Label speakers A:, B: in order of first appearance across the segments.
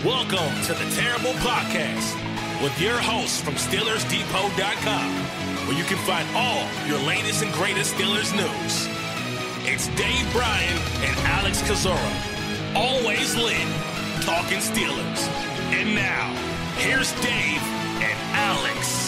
A: Welcome to the Terrible Podcast with your hosts from SteelersDepot.com, where you can find all your latest and greatest Steelers news. It's Dave Bryan and Alex Kozora, always lit, talking Steelers. And now, here's Dave and Alex.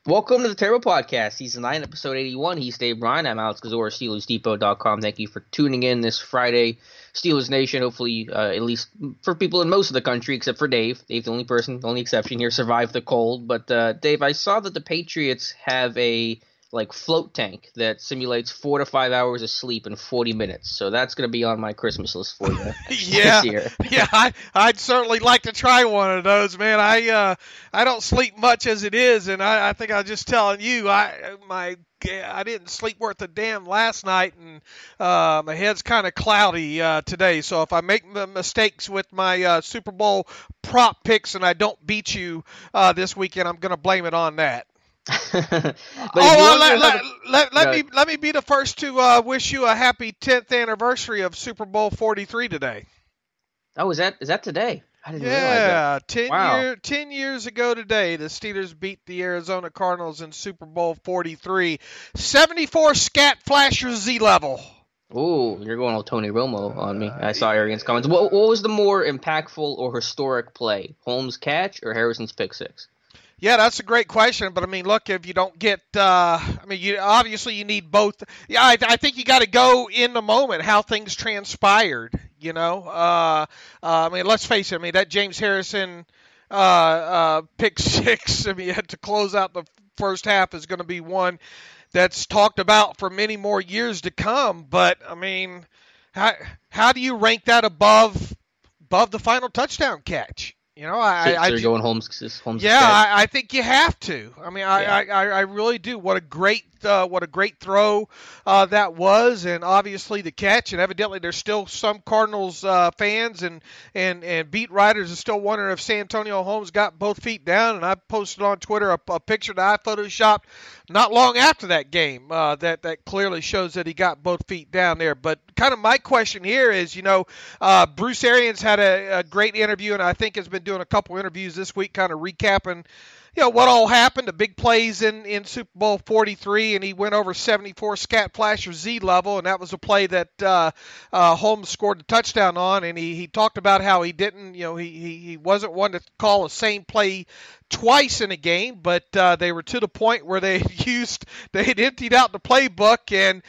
B: Welcome to the Terrible Podcast, Season 9, Episode 81. He's Dave Bryan. I'm Alex Kozora, SteelersDepot.com. Thank you for tuning in this Friday, Steelers Nation. Hopefully, at least for people in most of the country, except for Dave. Dave's the only person, the only exception here, survived the cold. But, Dave, I saw that the Patriots have a, float tank that simulates 4 to 5 hours of sleep in 40 minutes. So that's going to be on my Christmas list for you this year.
C: I'd certainly like to try one of those, man. I don't sleep much as it is, and I think I was just telling you, I didn't sleep worth a damn last night, and my head's kind of cloudy today. So if I make mistakes with my Super Bowl prop picks and I don't beat you this weekend, I'm going to blame it on that. Let me be the first to wish you a happy 10th anniversary of Super Bowl 43 today.
B: Oh, is that today? I didn't realize that.
C: 10 years ago today, the Steelers beat the Arizona Cardinals in Super Bowl 43. 74 scat flasher Z level.
B: Ooh, you're going all Tony Romo on me. I saw Arian's comments. What was the more impactful or historic play? Holmes' catch or Harrison's pick six?
C: Yeah, that's a great question, but I mean, look, if you don't get, obviously you need both. Yeah, I think you got to go in the moment, how things transpired. You know, let's face it. I mean, that James Harrison pick six. I mean, you had to close out the first half is going to be one that's talked about for many more years to come. But I mean, how do you rank that above the final touchdown catch? You know,
B: you're going Holmes.
C: Yeah, I think you have to. I mean, I really do. What a great throw that was, and obviously the catch. And evidently, there's still some Cardinals fans and beat writers are still wondering if Santonio Holmes got both feet down. And I posted on Twitter a picture that I photoshopped not long after that game that clearly shows that he got both feet down there. But kind of my question here is, you know, Bruce Arians had a great interview, and I think has been doing a couple interviews this week, kind of recapping, you know, what all happened, the big plays in Super Bowl 43, and he went over 74 scat flasher Z level, and that was a play that Holmes scored the touchdown on, and he talked about how he didn't, you know, he wasn't one to call the same play twice in a game, but they were to the point where they had emptied out the playbook, and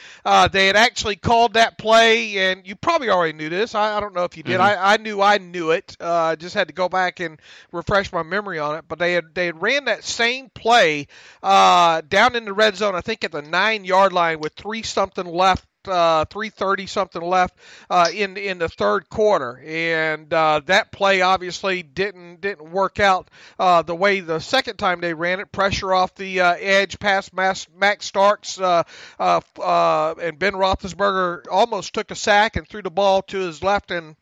C: they had actually called that play, and you probably already knew this. I don't know if you did. Mm-hmm. I knew it. I just had to go back and refresh my memory on it, but they had ran that same play down in the red zone, I think at the 9-yard line with 3:30 something left in the third quarter, and that play obviously didn't work out the way the second time they ran it. Pressure off the edge past Max Starks, and Ben Roethlisberger almost took a sack and threw the ball to his left and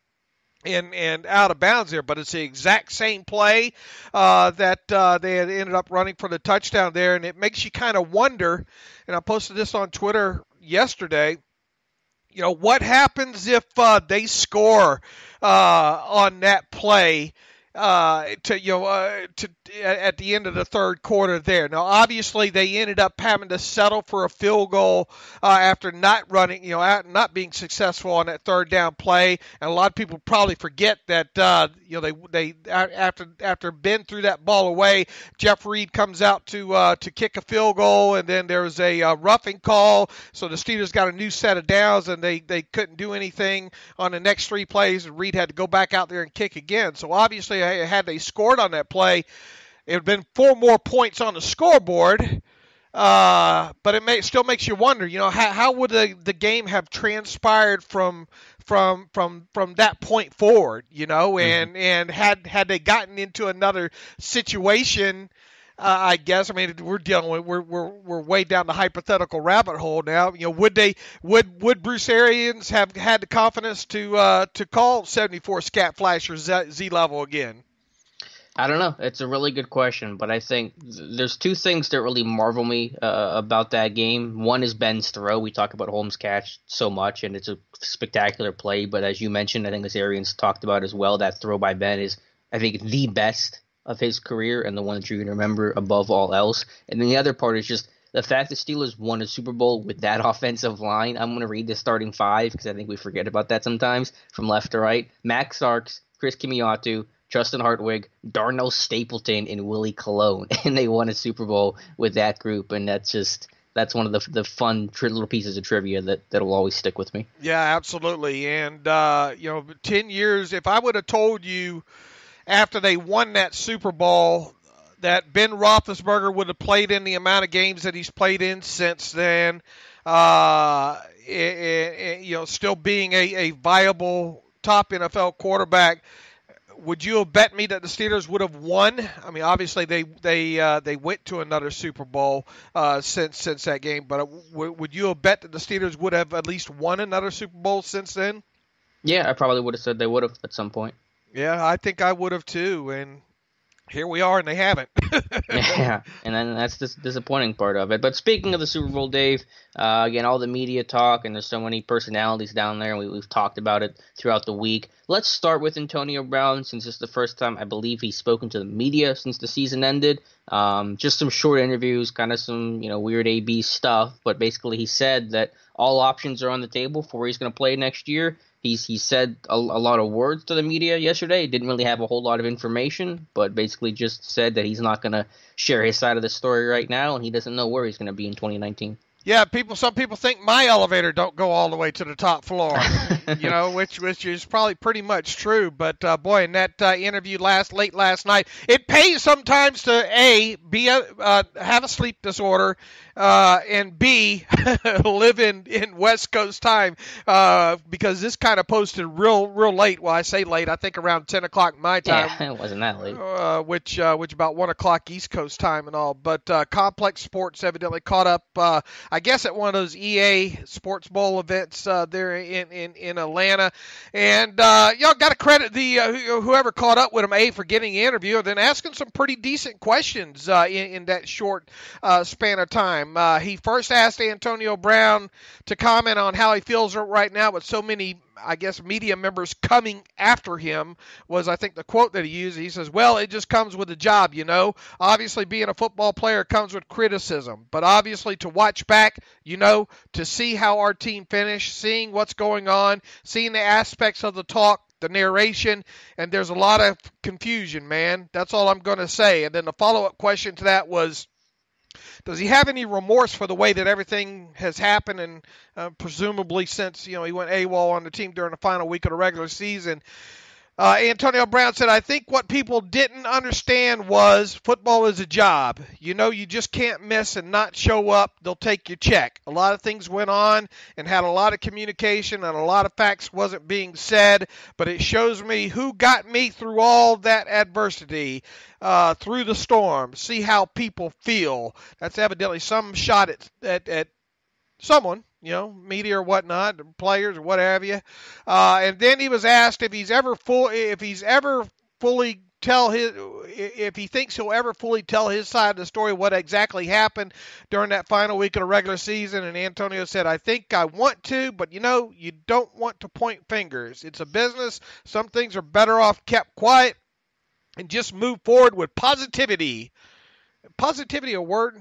C: out of bounds there, but it's the exact same play that they had ended up running for the touchdown there, and it makes you kind of wonder, and I posted this on Twitter yesterday, you know, what happens if they score on that play at the end of the third quarter there. Now, obviously, they ended up having to settle for a field goal after not running, you know, not being successful on that third down play. And a lot of people probably forget that, they after Ben threw that ball away, Jeff Reed comes out to kick a field goal, and then there was a roughing call. So the Steelers got a new set of downs, and they couldn't do anything on the next three plays, and Reed had to go back out there and kick again. So obviously, had they scored on that play, it would have been 4 more points on the scoreboard, but it still makes you wonder, you know, how would the game have transpired from that point forward, you know, and had they gotten into another situation, I guess. I mean, we're way down the hypothetical rabbit hole now. You know, would Bruce Arians have had the confidence to call 74 scat flasher Z level again?
B: I don't know. It's a really good question, but I think there's two things that really marvel me about that game. One is Ben's throw. We talk about Holmes' catch so much, and it's a spectacular play. But as you mentioned, I think as Arians talked about as well, that throw by Ben is, I think, the best of his career and the one that you're going to remember above all else. And then the other part is just the fact the Steelers won a Super Bowl with that offensive line. I'm going to read the starting five because I think we forget about that sometimes from left to right. Max Sarks, Chris Kimiatu, Justin Hartwig, Darnell Stapleton, and Willie Colon, and they won a Super Bowl with that group, and that's one of the fun little pieces of trivia that'll always stick with me.
C: Yeah, absolutely. And 10 years. If I would have told you after they won that Super Bowl that Ben Roethlisberger would have played in the amount of games that he's played in since then, still being a viable top NFL quarterback. Would you have bet me that the Steelers would have won? I mean, obviously they went to another Super Bowl since that game, but would you have bet that the Steelers would have at least won another Super Bowl since then?
B: Yeah, I probably would have said they would have at some point.
C: Yeah, I think I would have too, and here we are, and they haven't.
B: Yeah, and then that's the disappointing part of it. But speaking of the Super Bowl, Dave, again, all the media talk, and there's so many personalities down there, and we've talked about it throughout the week. Let's start with Antonio Brown, since it's the first time I believe he's spoken to the media since the season ended. Just some short interviews, kind of some weird AB stuff, but basically he said that all options are on the table for where he's going to play next year. He said a lot of words to the media yesterday. He didn't really have a whole lot of information, but basically just said that he's not going to share his side of the story right now, and he doesn't know where he's going to be in 2019.
C: Yeah, some people think my elevator don't go all the way to the top floor, which is probably pretty much true. But boy, in that interview late last night, it pays sometimes to have a sleep disorder, and B live in West Coast time, because this kind of posted real late. Well, I say late, I think around 10 o'clock my time.
B: Yeah, it wasn't that late.
C: Which about 1 o'clock East Coast time and all. But Complex Sports evidently caught up. I guess at one of those EA Sports Bowl events there in Atlanta, and y'all got to credit the whoever caught up with him for getting the interview, and then asking some pretty decent questions in that short span of time. He first asked Antonio Brown to comment on how he feels right now with so many, I guess, media members coming after him, was I think the quote that he used. He says, well, it just comes with the job, Obviously, being a football player comes with criticism, but obviously to watch back, to see how our team finished, seeing what's going on, seeing the aspects of the talk, the narration, and there's a lot of confusion, man. That's all I'm going to say. And then the follow-up question to that was, does he have any remorse for the way that everything has happened, and presumably since he went AWOL on the team during the final week of the regular season? Antonio Brown said, I think what people didn't understand was football is a job. You just can't miss and not show up. They'll take your check. A lot of things went on and had a lot of communication, and a lot of facts wasn't being said, but it shows me who got me through all that adversity, through the storm. See how people feel. That's evidently some shot at someone, media or whatnot, players or what have you. And then he was asked if he thinks he'll ever fully tell his side of the story, what exactly happened during that final week of the regular season. And Antonio said, I think I want to, but you don't want to point fingers. It's a business. Some things are better off kept quiet and just move forward with positivity. Positivity a word?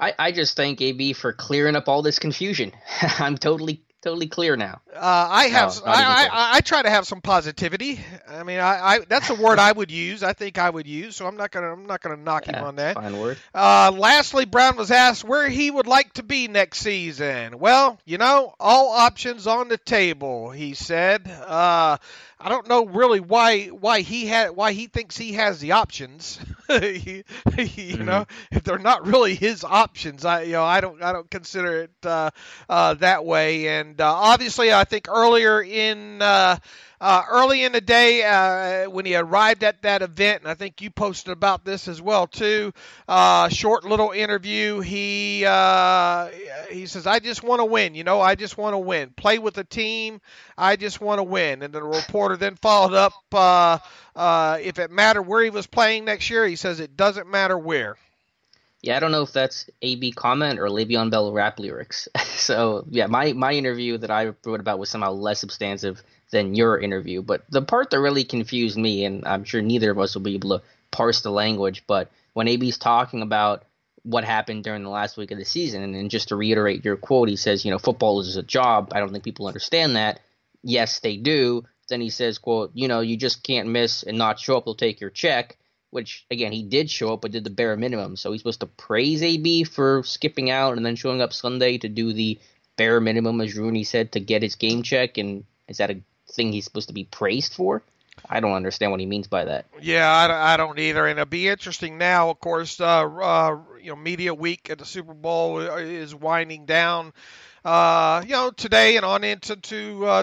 B: I just thank AB for clearing up all this confusion. I'm totally clear now.
C: I try to have some positivity. I mean, that's a word I would use. I think I would use. So I'm not gonna knock him on that.
B: Fine word.
C: Lastly, Brown was asked where he would like to be next season. Well, all options on the table, he said. I don't know really why he thinks he has the options. If they're not really his options, I don't consider it that way. And obviously, I think earlier in Early in the day, when he arrived at that event, and I think you posted about this as well too, short little interview. He says, "I just want to win. I just want to win. Play with the team. I just want to win." And the reporter then followed up, if it mattered where he was playing next year, he says it doesn't matter where.
B: Yeah, I don't know if that's AB comment or Le'Veon Bell rap lyrics. So, yeah, my interview that I wrote about was somehow less substantive than your interview. But the part that really confused me, and I'm sure neither of us will be able to parse the language, but when AB's talking about what happened during the last week of the season, and just to reiterate your quote, he says, football is a job. I don't think people understand that. Yes, they do. Then he says, quote, you just can't miss and not show up. They'll take your check. Which, again, he did show up but did the bare minimum. So he's supposed to praise AB for skipping out and then showing up Sunday to do the bare minimum, as Rooney said, to get his game check. And is that a thing he's supposed to be praised for? I don't understand what he means by that.
C: Yeah, I don't either. And it'll be interesting now, of course, media week at the Super Bowl is winding down. Today and on into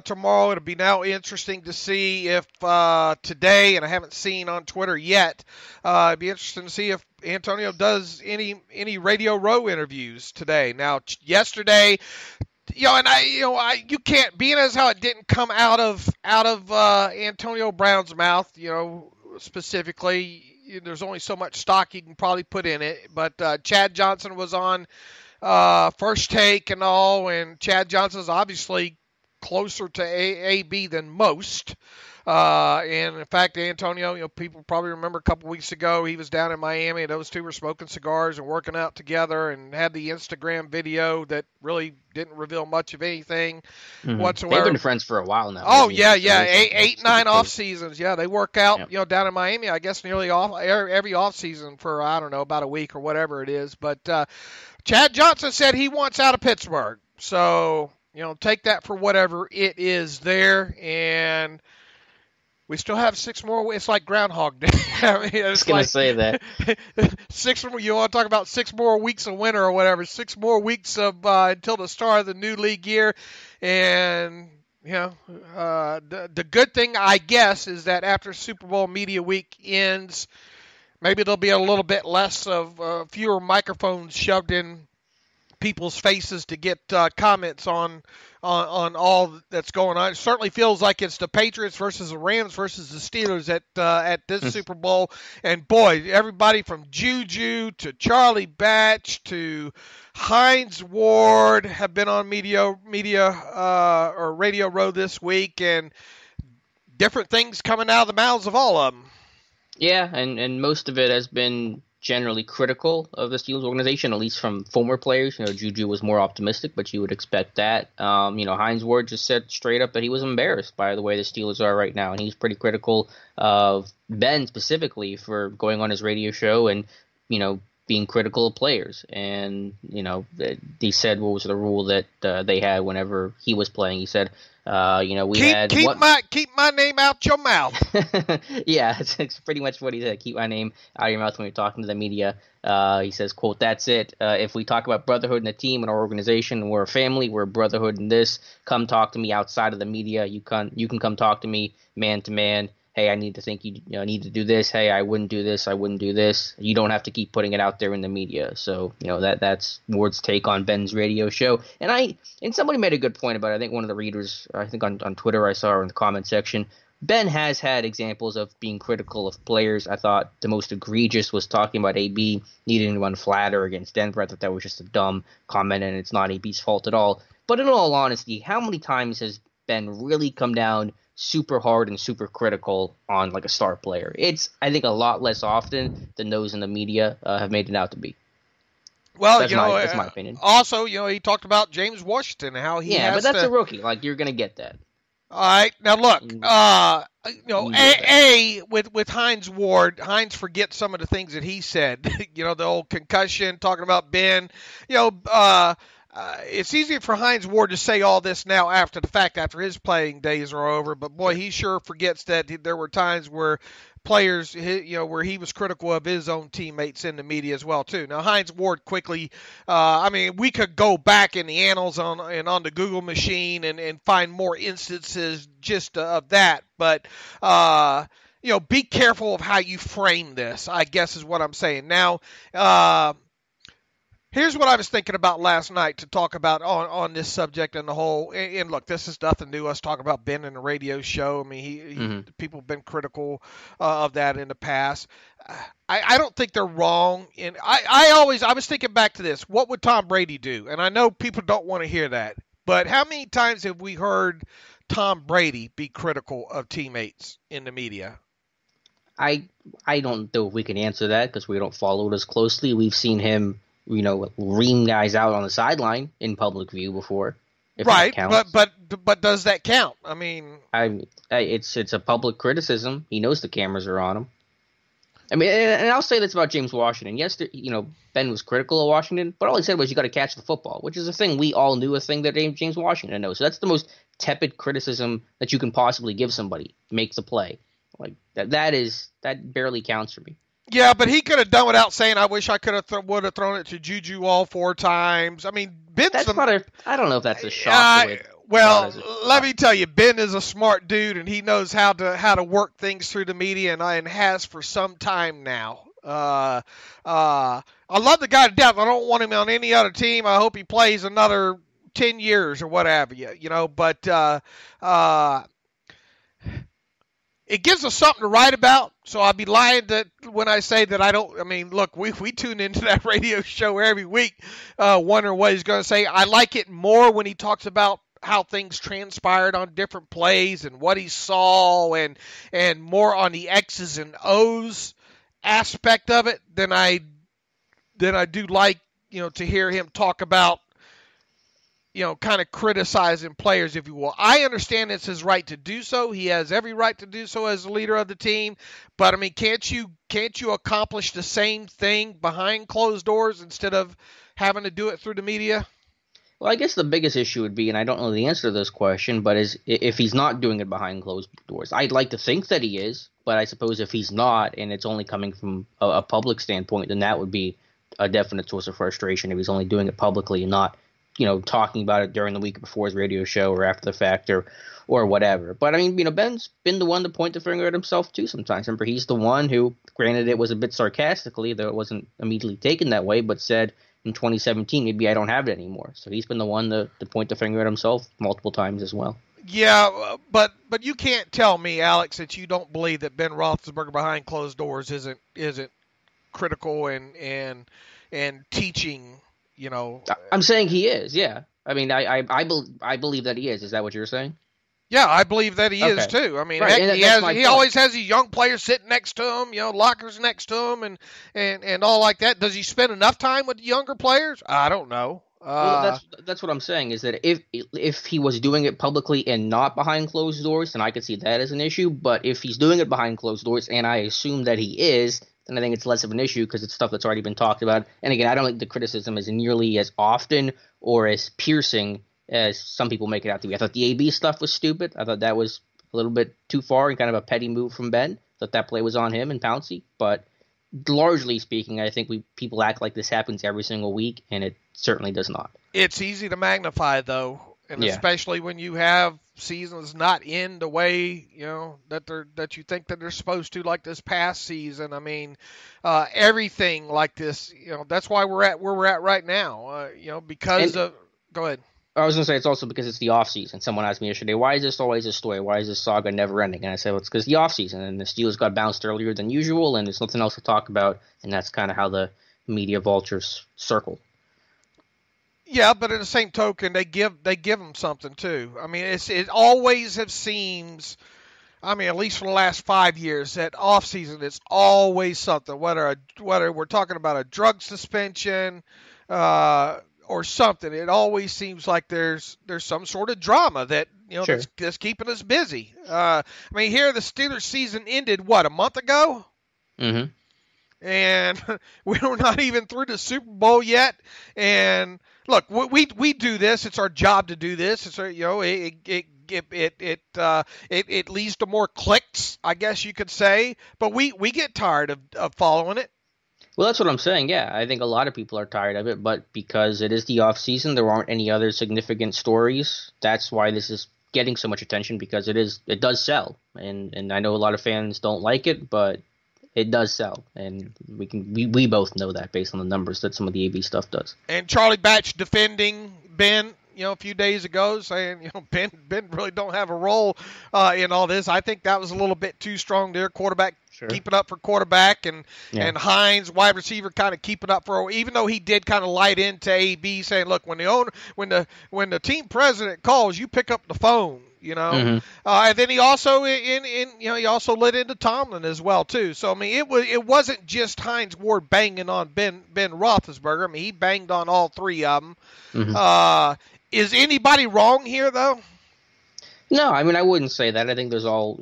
C: tomorrow. It'll be now interesting to see if today, and I haven't seen on Twitter yet, it'd be interesting to see if Antonio does any Radio Row interviews today. Now, yesterday, you can't, being as how it didn't come out of Antonio Brown's mouth, specifically. There's only so much stock you can probably put in it, but Chad Johnson was on First Take and all, and Chad Johnson's obviously closer to AB than most. And in fact, Antonio, people probably remember a couple weeks ago he was down in Miami, and those two were smoking cigars and working out together, and had the Instagram video that really didn't reveal much of anything whatsoever.
B: They've been friends for a while now.
C: Oh yeah, 8-9 off seasons. Yeah, they work out, down in Miami. I guess nearly every off season for about a week or whatever it is. But Chad Johnson said he wants out of Pittsburgh. So, take that for whatever it is there. And we still have 6 more. It's like Groundhog Day.
B: I was going to say that.
C: 6 more. You want to talk about 6 more weeks of winter or whatever. 6 more weeks of until the start of the new league year. And, the good thing, I guess, is that after Super Bowl media week ends, maybe there'll be a little bit less of fewer microphones shoved in people's faces to get comments on all that's going on. It certainly feels like it's the Patriots versus the Rams versus the Steelers at this Super Bowl. And boy, everybody from Juju to Charlie Batch to Hines Ward have been on media or Radio Row this week, and different things coming out of the mouths of all of them. Yeah,
B: and most of it has been generally critical of the Steelers organization, at least from former players. Juju was more optimistic, but you would expect that. Hines Ward just said straight up that he was embarrassed by the way the Steelers are right now, and he's pretty critical of Ben specifically for going on his radio show and, being critical of players. And, he said what was the rule that they had whenever he was playing. He said,
C: keep my name out your mouth.
B: Yeah, it's pretty much what he said. Keep my name out of your mouth when you're talking to the media. He says, quote, "That's it. If we talk about brotherhood in a team and our organization, we're a family, we're a brotherhood in this. Come talk to me outside of the media. You can come talk to me man to man. Hey, I need to think you need to do this. Hey, I wouldn't do this. I wouldn't do this. You don't have to keep putting it out there in the media." So, that's Ward's take on Ben's radio show. And somebody made a good point about it. I think one of the readers, I think on Twitter I saw, or in the comment section, Ben has had examples of being critical of players. I thought the most egregious was talking about AB needing to run flatter against Denver. I thought that was just a dumb comment, and it's not AB's fault at all. But in all honesty, how many times has Ben really come down super hard and super critical on like a star player? It's, I think, a lot less often than those in the media have made it out to be.
C: Well,
B: that's my opinion.
C: Also, he talked about James Washington and how he has
B: but that's a rookie. Like, you're going to get that.
C: All right. Now, look, with Hines Ward, Hines forgets some of the things that he said. The old concussion, talking about Ben. It's easier for Hines Ward to say all this now after the fact, after his playing days are over. But, boy, he sure forgets that there were times where players, where he was critical of his own teammates in the media as well too. Now Hines Ward quickly, we could go back in the annals on the Google machine and find more instances just of that, but be careful of how you frame this, I guess is what I'm saying. Now, here's what I was thinking about last night to talk about on this subject and the whole. And look, this is nothing new. Us talking about Ben in the radio show. I mean, people have been critical of that in the past. I don't think they're wrong. And I was thinking back to this. What would Tom Brady do? And I know people don't want to hear that, but how many times have we heard Tom Brady be critical of teammates in the media?
B: I don't know if we can answer that because we don't follow it as closely. We've seen him, ream guys out on the sideline in public view before.
C: Right, but does that count? I mean,
B: it's a public criticism. He knows the cameras are on him. I mean, and I'll say this about James Washington. Yes, Ben was critical of Washington, but all he said was you got to catch the football, which is a thing we all knew, a thing that James Washington knows. So that's the most tepid criticism that you can possibly give somebody. Make the play. Like that barely counts for me.
C: Yeah, but he could have done without saying, "I wish I could have would have thrown it to Juju all 4 times." I mean, Ben's
B: I don't know if that's a shock.
C: Let me tell you, Ben is a smart dude, and he knows how to work things through the media, and has for some time now. I love the guy to death. I don't want him on any other team. I hope he plays another 10 years or whatever. But. It gives us something to write about, so I'd be lying when I say that I don't. I mean, look, we tune into that radio show every week, wondering what he's going to say. I like it more when he talks about how things transpired on different plays and what he saw, and more on the X's and O's aspect of it than I do like to hear him talk about. Kind of criticizing players, if you will. I understand it's his right to do so. He has every right to do so as the leader of the team. But I mean, can't you accomplish the same thing behind closed doors instead of having to do it through the media?
B: Well, I guess the biggest issue would be, and I don't know the answer to this question, but is if he's not doing it behind closed doors. I'd like to think that he is, but I suppose if he's not, and it's only coming from a public standpoint, then that would be a definite source of frustration if he's only doing it publicly and not talking about it during the week before his radio show or after the fact or whatever. But I mean, Ben's been the one to point the finger at himself too sometimes. Remember, he's the one who, granted it was a bit sarcastically, though it wasn't immediately taken that way, but said in 2017, maybe I don't have it anymore. So he's been the one to point the finger at himself multiple times as well.
C: Yeah, but you can't tell me, Alex, that you don't believe that Ben Roethlisberger behind closed doors isn't critical and teaching.
B: I'm saying he is, yeah. I mean, I believe that he is. Is that what you're saying?
C: Yeah, I believe that he is too. I mean,
B: right.
C: heck, he always has these young players sitting next to him, lockers next to him, and all like that. Does he spend enough time with the younger players? I don't know.
B: Well, that's what I'm saying is that if he was doing it publicly and not behind closed doors, then I could see that as an issue. But if he's doing it behind closed doors, and I assume that he is, then I think it's less of an issue because it's stuff that's already been talked about. And again, I don't think the criticism is nearly as often or as piercing as some people make it out to be. I thought the AB stuff was stupid. I thought that was a little bit too far and kind of a petty move from Ben. I thought that play was on him and Pouncey. But largely speaking, I think people act like this happens every single week, and it certainly does not.
C: It's easy to magnify, though, and especially when you have seasons not end the way that you think that they're supposed to, like this past season. I mean, everything like this. That's why we're at where we're at right now. Because of. Go ahead.
B: I was going to say it's also because it's the off season. Someone asked me yesterday, why is this always a story? Why is this saga never ending? And I said, well, it's because the off season, and the Steelers got bounced earlier than usual, and there's nothing else to talk about, and that's kind of how the media vultures circle.
C: Yeah, but in the same token, they give them something too. I mean, it always seems. I mean, at least for the last 5 years, that off season it's always something. Whether we're talking about a drug suspension or something, it always seems like there's some sort of drama that
B: sure.
C: that's keeping us busy. I mean, here the Steelers season ended a month ago. Mm-hmm. And we're not even through the Super Bowl yet. And look, we do this. It's our job to do this. It's our, it It leads to more clicks, I guess you could say. But we get tired of following it.
B: Well, that's what I'm saying. Yeah, I think a lot of people are tired of it, but because it is the off season, there aren't any other significant stories. That's why this is getting so much attention, because it does sell, and I know a lot of fans don't like it, but it does sell, and we both know that based on the numbers that some of the AB stuff does.
C: And Charlie Batch defending Ben, a few days ago, saying, Ben really don't have a role in all this. I think that was a little bit too strong there. Quarterback keeping up for quarterback, and Hines, wide receiver, kind of keeping up for. Even though he did kind of light into AB, saying, "Look, when the team president calls, you pick up the phone." And then he also he also lit into Tomlin as well too. So I mean, it wasn't just Hines Ward banging on Ben Roethlisberger. I mean, he banged on all three of them. Is anybody wrong here though?
B: No, I mean, I wouldn't say that. I think there's all,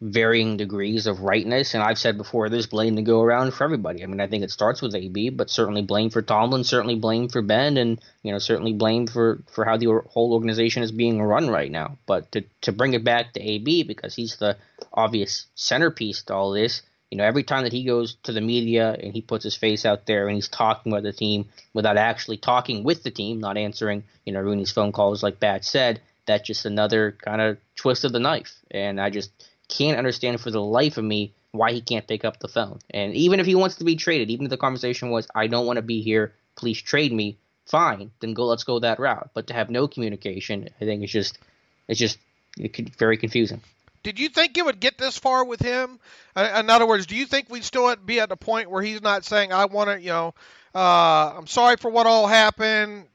B: varying degrees of rightness. And I've said before, there's blame to go around for everybody. I mean, I think it starts with AB, but certainly blame for Tomlin, certainly blame for Ben, and, certainly blame for how the whole organization is being run right now. But to bring it back to AB, because he's the obvious centerpiece to all this, every time that he goes to the media and he puts his face out there and he's talking about the team without actually talking with the team, not answering, Rooney's phone calls like Bat said, that's just another kind of twist of the knife. And I just can't understand for the life of me why he can't pick up the phone. And even if he wants to be traded, even if the conversation was, I don't want to be here, please trade me, fine, then let's go that route. But to have no communication, I think it's very confusing.
C: Did you think it would get this far with him? In other words, do you think we'd still be at the point where he's not saying, I want to, I'm sorry for what all happened,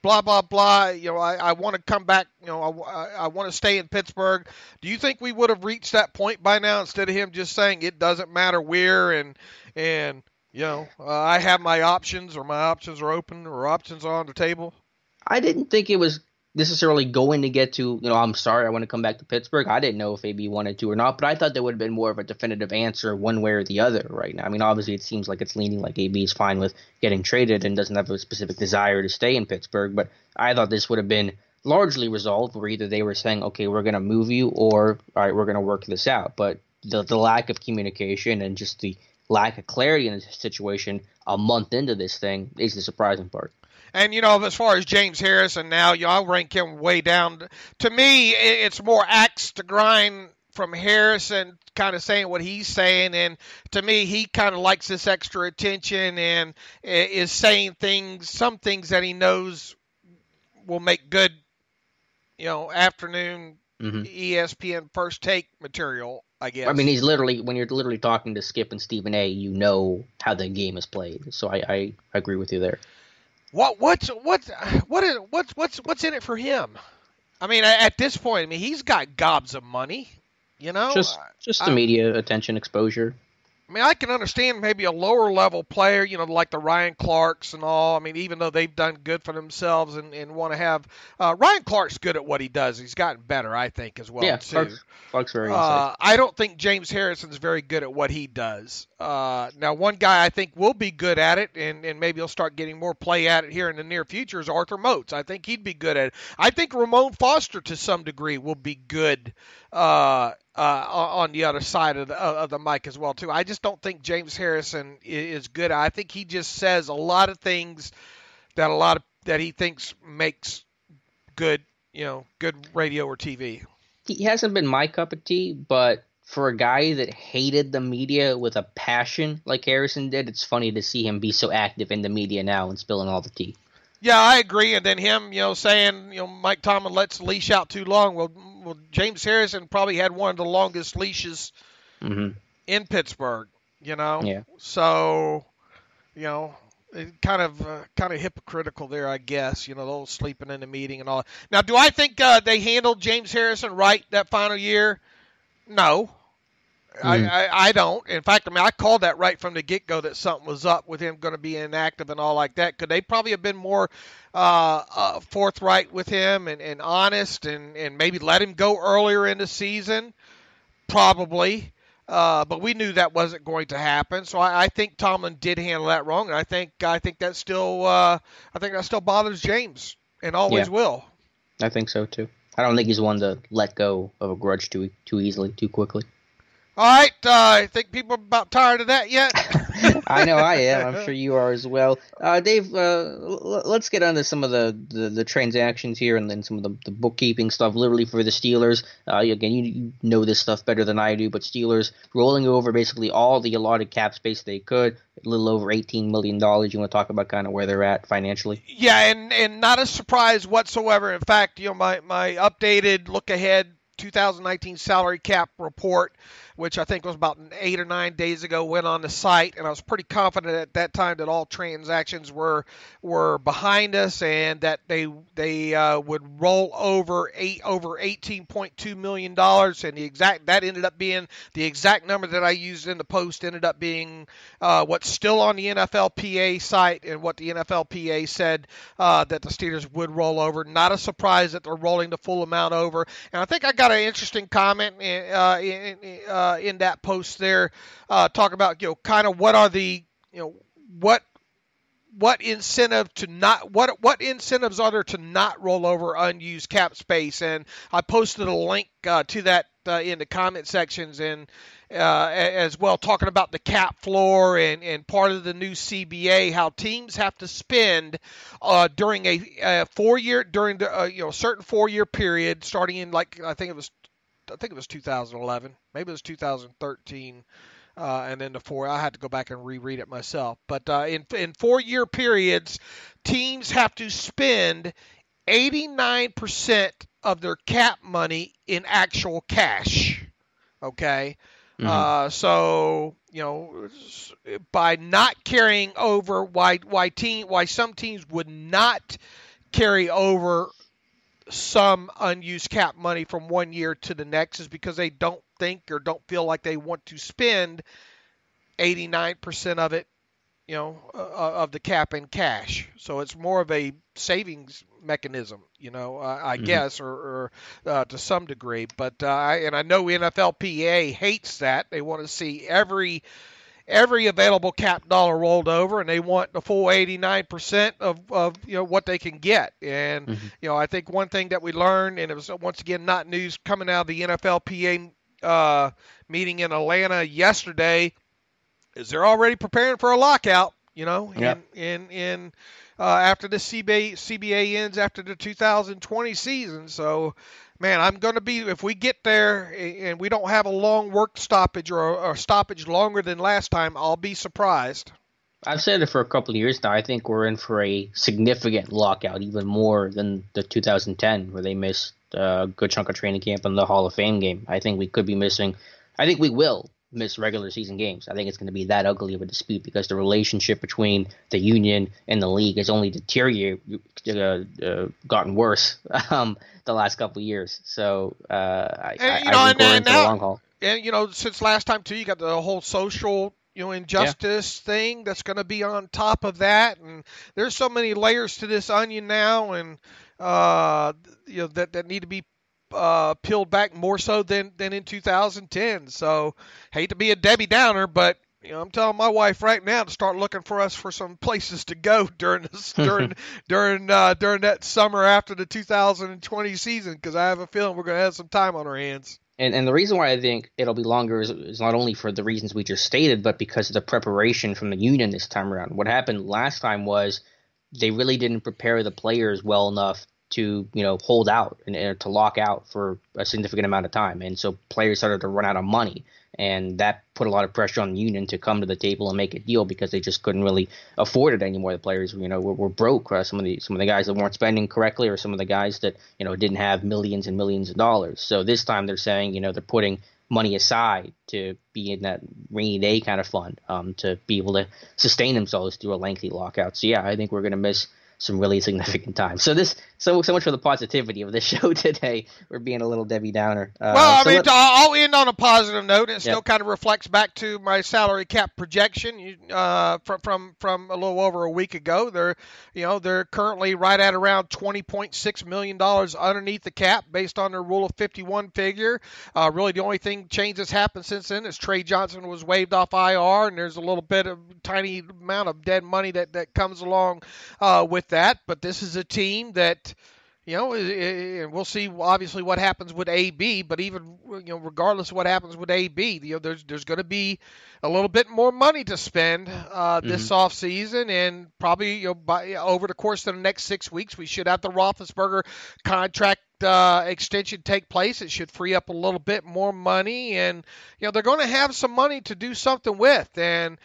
C: blah, blah, blah. I want to come back. I want to stay in Pittsburgh. Do you think we would have reached that point by now instead of him just saying it doesn't matter where and I have my options, or my options are open, or options are on the table?
B: I didn't think it was necessarily going to get to, I'm sorry, I want to come back to Pittsburgh. I didn't know if AB wanted to or not, but I thought there would have been more of a definitive answer one way or the other right now. I mean, obviously it seems like it's leaning like AB is fine with getting traded and doesn't have a specific desire to stay in Pittsburgh, but I thought this would have been largely resolved where either they were saying, okay, we're going to move you, or all right, we're going to work this out. But the lack of communication and just the lack of clarity in the situation a month into this thing is the surprising part.
C: And, as far as James Harrison now, I'll rank him way down. To me, it's more axe to grind from Harrison kind of saying what he's saying. And to me, he kind of likes this extra attention and is saying some things that he knows will make good, afternoon ESPN first take material, I guess.
B: I mean, when you're literally talking to Skip and Stephen A., you know how the game is played. So I agree with you there.
C: What's in it for him? I mean, at this point, he's got gobs of money,
B: Just the media attention, exposure.
C: I mean, I can understand maybe a lower level player, like the Ryan Clarks and all. I mean, even though they've done good for themselves and want to have Ryan Clark's good at what he does. He's gotten better, I think, as well.
B: Yeah,
C: too.
B: Clark's very insightful.
C: I don't think James Harrison's very good at what he does. Now, one guy I think will be good at it, and maybe he'll start getting more play at it here in the near future, is Arthur Moats. I think he'd be good at it. I think Ramon Foster, to some degree, will be good on the other side of the mic as well too. I just don't think James Harrison is good. I think he just says a lot of things that he thinks makes good radio or TV.
B: He hasn't been my cup of tea, but for a guy that hated the media with a passion like Harrison did, it's funny to see him be so active in the media now and spilling all the tea.
C: Yeah, I agree. And then him, saying, Mike Tomlin lets the leash out too long. Well, James Harrison probably had one of the longest leashes in Pittsburgh,
B: Yeah.
C: So, kind of hypocritical there, I guess, the whole sleeping in the meeting and all. Now, do I think they handled James Harrison right that final year? No. I don't. In fact, I called that right from the get-go that something was up with him going to be inactive and all like that. Could they probably have been more forthright with him and honest and maybe let him go earlier in the season? Probably. But we knew that wasn't going to happen. So I think Tomlin did handle that wrong, and I think that still bothers James and always will.
B: I think so too. I don't think he's one to let go of a grudge too easily, too quickly.
C: All right, I think people are about tired of that yet.
B: I know I am. I'm sure you are as well. Dave, let's get on to some of the transactions here and then some of the bookkeeping stuff, literally for the Steelers. Again, you know this stuff better than I do, but Steelers rolling over basically all the allotted cap space they could, a little over $18 million. You want to talk about kind of where they're at financially?
C: Yeah, and not a surprise whatsoever. In fact, my updated look ahead 2019 salary cap report, which I think was about 8 or 9 days ago, went on the site, and I was pretty confident at that time that all transactions were behind us and that they would roll over $18.2 million, and that ended up being the exact number that I used in the post. Ended up being what's still on the NFLPA site and what the NFLPA said that the Steelers would roll over. Not a surprise that they're rolling the full amount over, and I think I got an interesting comment in that post there, talk about kind of what are the what incentive to not what incentives are there to not roll over unused cap space, and I posted a link to that in the comment sections and as well, talking about the cap floor and part of the new CBA, how teams have to spend during a 4-year certain 4-year period starting in I think it was 2011, maybe it was 2013. And then I had to go back and reread it myself. But in 4-year periods, teams have to spend 89% of their cap money in actual cash. Okay, so by not carrying over, why some teams would not carry over some unused cap money from 1 year to the next is because they don't think or don't feel like they want to spend 89% of it, of the cap in cash. So it's more of a savings mechanism, I guess, or to some degree. But I know NFLPA hates that. They want to see every available cap dollar rolled over, and they want the full 89% of what they can get. And I think one thing that we learned, and it was once again not news coming out of the NFLPA meeting in Atlanta yesterday, is they're already preparing for a lockout. In after the CBA ends after the 2020 season. So, man, I'm going to be, if we get there and we don't have a long work stoppage or a stoppage longer than last time, I'll be surprised.
B: I've said it for a couple of years now. I think we're in for a significant lockout, even more than the 2010, where they missed a good chunk of training camp and the Hall of Fame game. I think we will miss regular season games. I think it's going to be that ugly of a dispute because the relationship between the union and the league has only gotten worse the last couple of years. So I think we're in for the long haul.
C: And since last time too, you got the whole social injustice thing that's going to be on top of that, and there's so many layers to this onion now, and that need to be peeled back more so than in 2010. So hate to be a Debbie Downer, but I'm telling my wife right now to start looking for us for some places to go during that summer after the 2020 season, because I have a feeling we're going to have some time on our hands.
B: And the reason why I think it'll be longer is not only for the reasons we just stated, but because of the preparation from the union this time around. What happened last time was they really didn't prepare the players well enough to hold out and to lock out for a significant amount of time, and so players started to run out of money, and that put a lot of pressure on the union to come to the table and make a deal because they just couldn't really afford it anymore. The players were broke. Some of the guys that weren't spending correctly, or some of the guys that didn't have millions and millions of dollars. So this time they're saying they're putting money aside to be in that rainy day kind of fund to be able to sustain themselves through a lengthy lockout. So yeah, I think we're going to miss some really significant time. So much for the positivity of the show today. We're being a little Debbie Downer.
C: I'll end on a positive note. It still kind of reflects back to my salary cap projection from a little over a week ago. They're currently right at around $20.6 million underneath the cap based on their Rule of 51 figure. Really, the only change that's happened since then is Trey Johnson was waived off IR, and there's a little bit of tiny amount of dead money that comes along with that. But this is a team that and we'll see obviously what happens with AB. But even regardless of what happens with AB, there's going to be a little bit more money to spend this offseason, and probably over the course of the next 6 weeks, we should have the Roethlisberger contract extension take place. It should free up a little bit more money, and they're going to have some money to do something with. And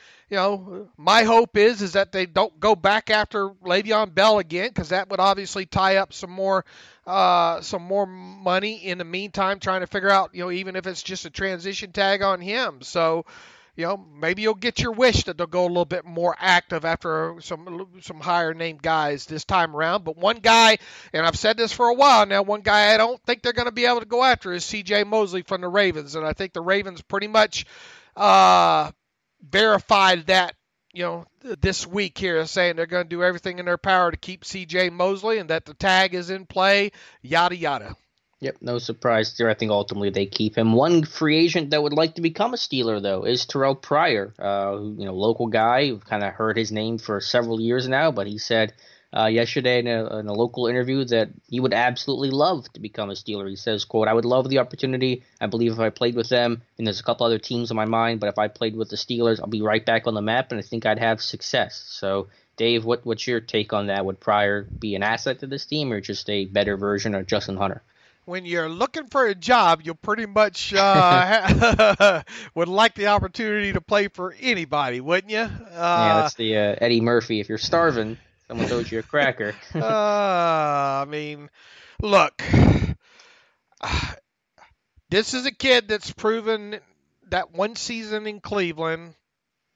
C: my hope is that they don't go back after Le'Veon Bell again, because that would obviously tie up some more money in the meantime, trying to figure out even if it's just a transition tag on him. So maybe you'll get your wish that they'll go a little bit more active after some higher named guys this time around. But one guy, and I've said this for a while now, one guy I don't think they're going to be able to go after is C.J. Mosley from the Ravens. And I think the Ravens pretty much verified that, this week here, saying they're going to do everything in their power to keep C.J. Mosley and that the tag is in play, yada, yada.
B: Yep, no surprise there. I think ultimately they keep him. One free agent that would like to become a Steeler, though, is Terrelle Pryor, local guy. We've kind of heard his name for several years now, but he said yesterday in a local interview that he would absolutely love to become a Steeler. He says, quote, "I would love the opportunity. I believe if I played with them, and there's a couple other teams in my mind, but if I played with the Steelers, I'll be right back on the map, and I think I'd have success." So, Dave, what's your take on that? Would Pryor be an asset to this team, or just a better version of Justin Hunter?
C: When you're looking for a job, you pretty much would like the opportunity to play for anybody, wouldn't you?
B: Yeah, that's the Eddie Murphy. If you're starving, someone throws you a cracker.
C: I mean, look, this is a kid that's proven that one season in Cleveland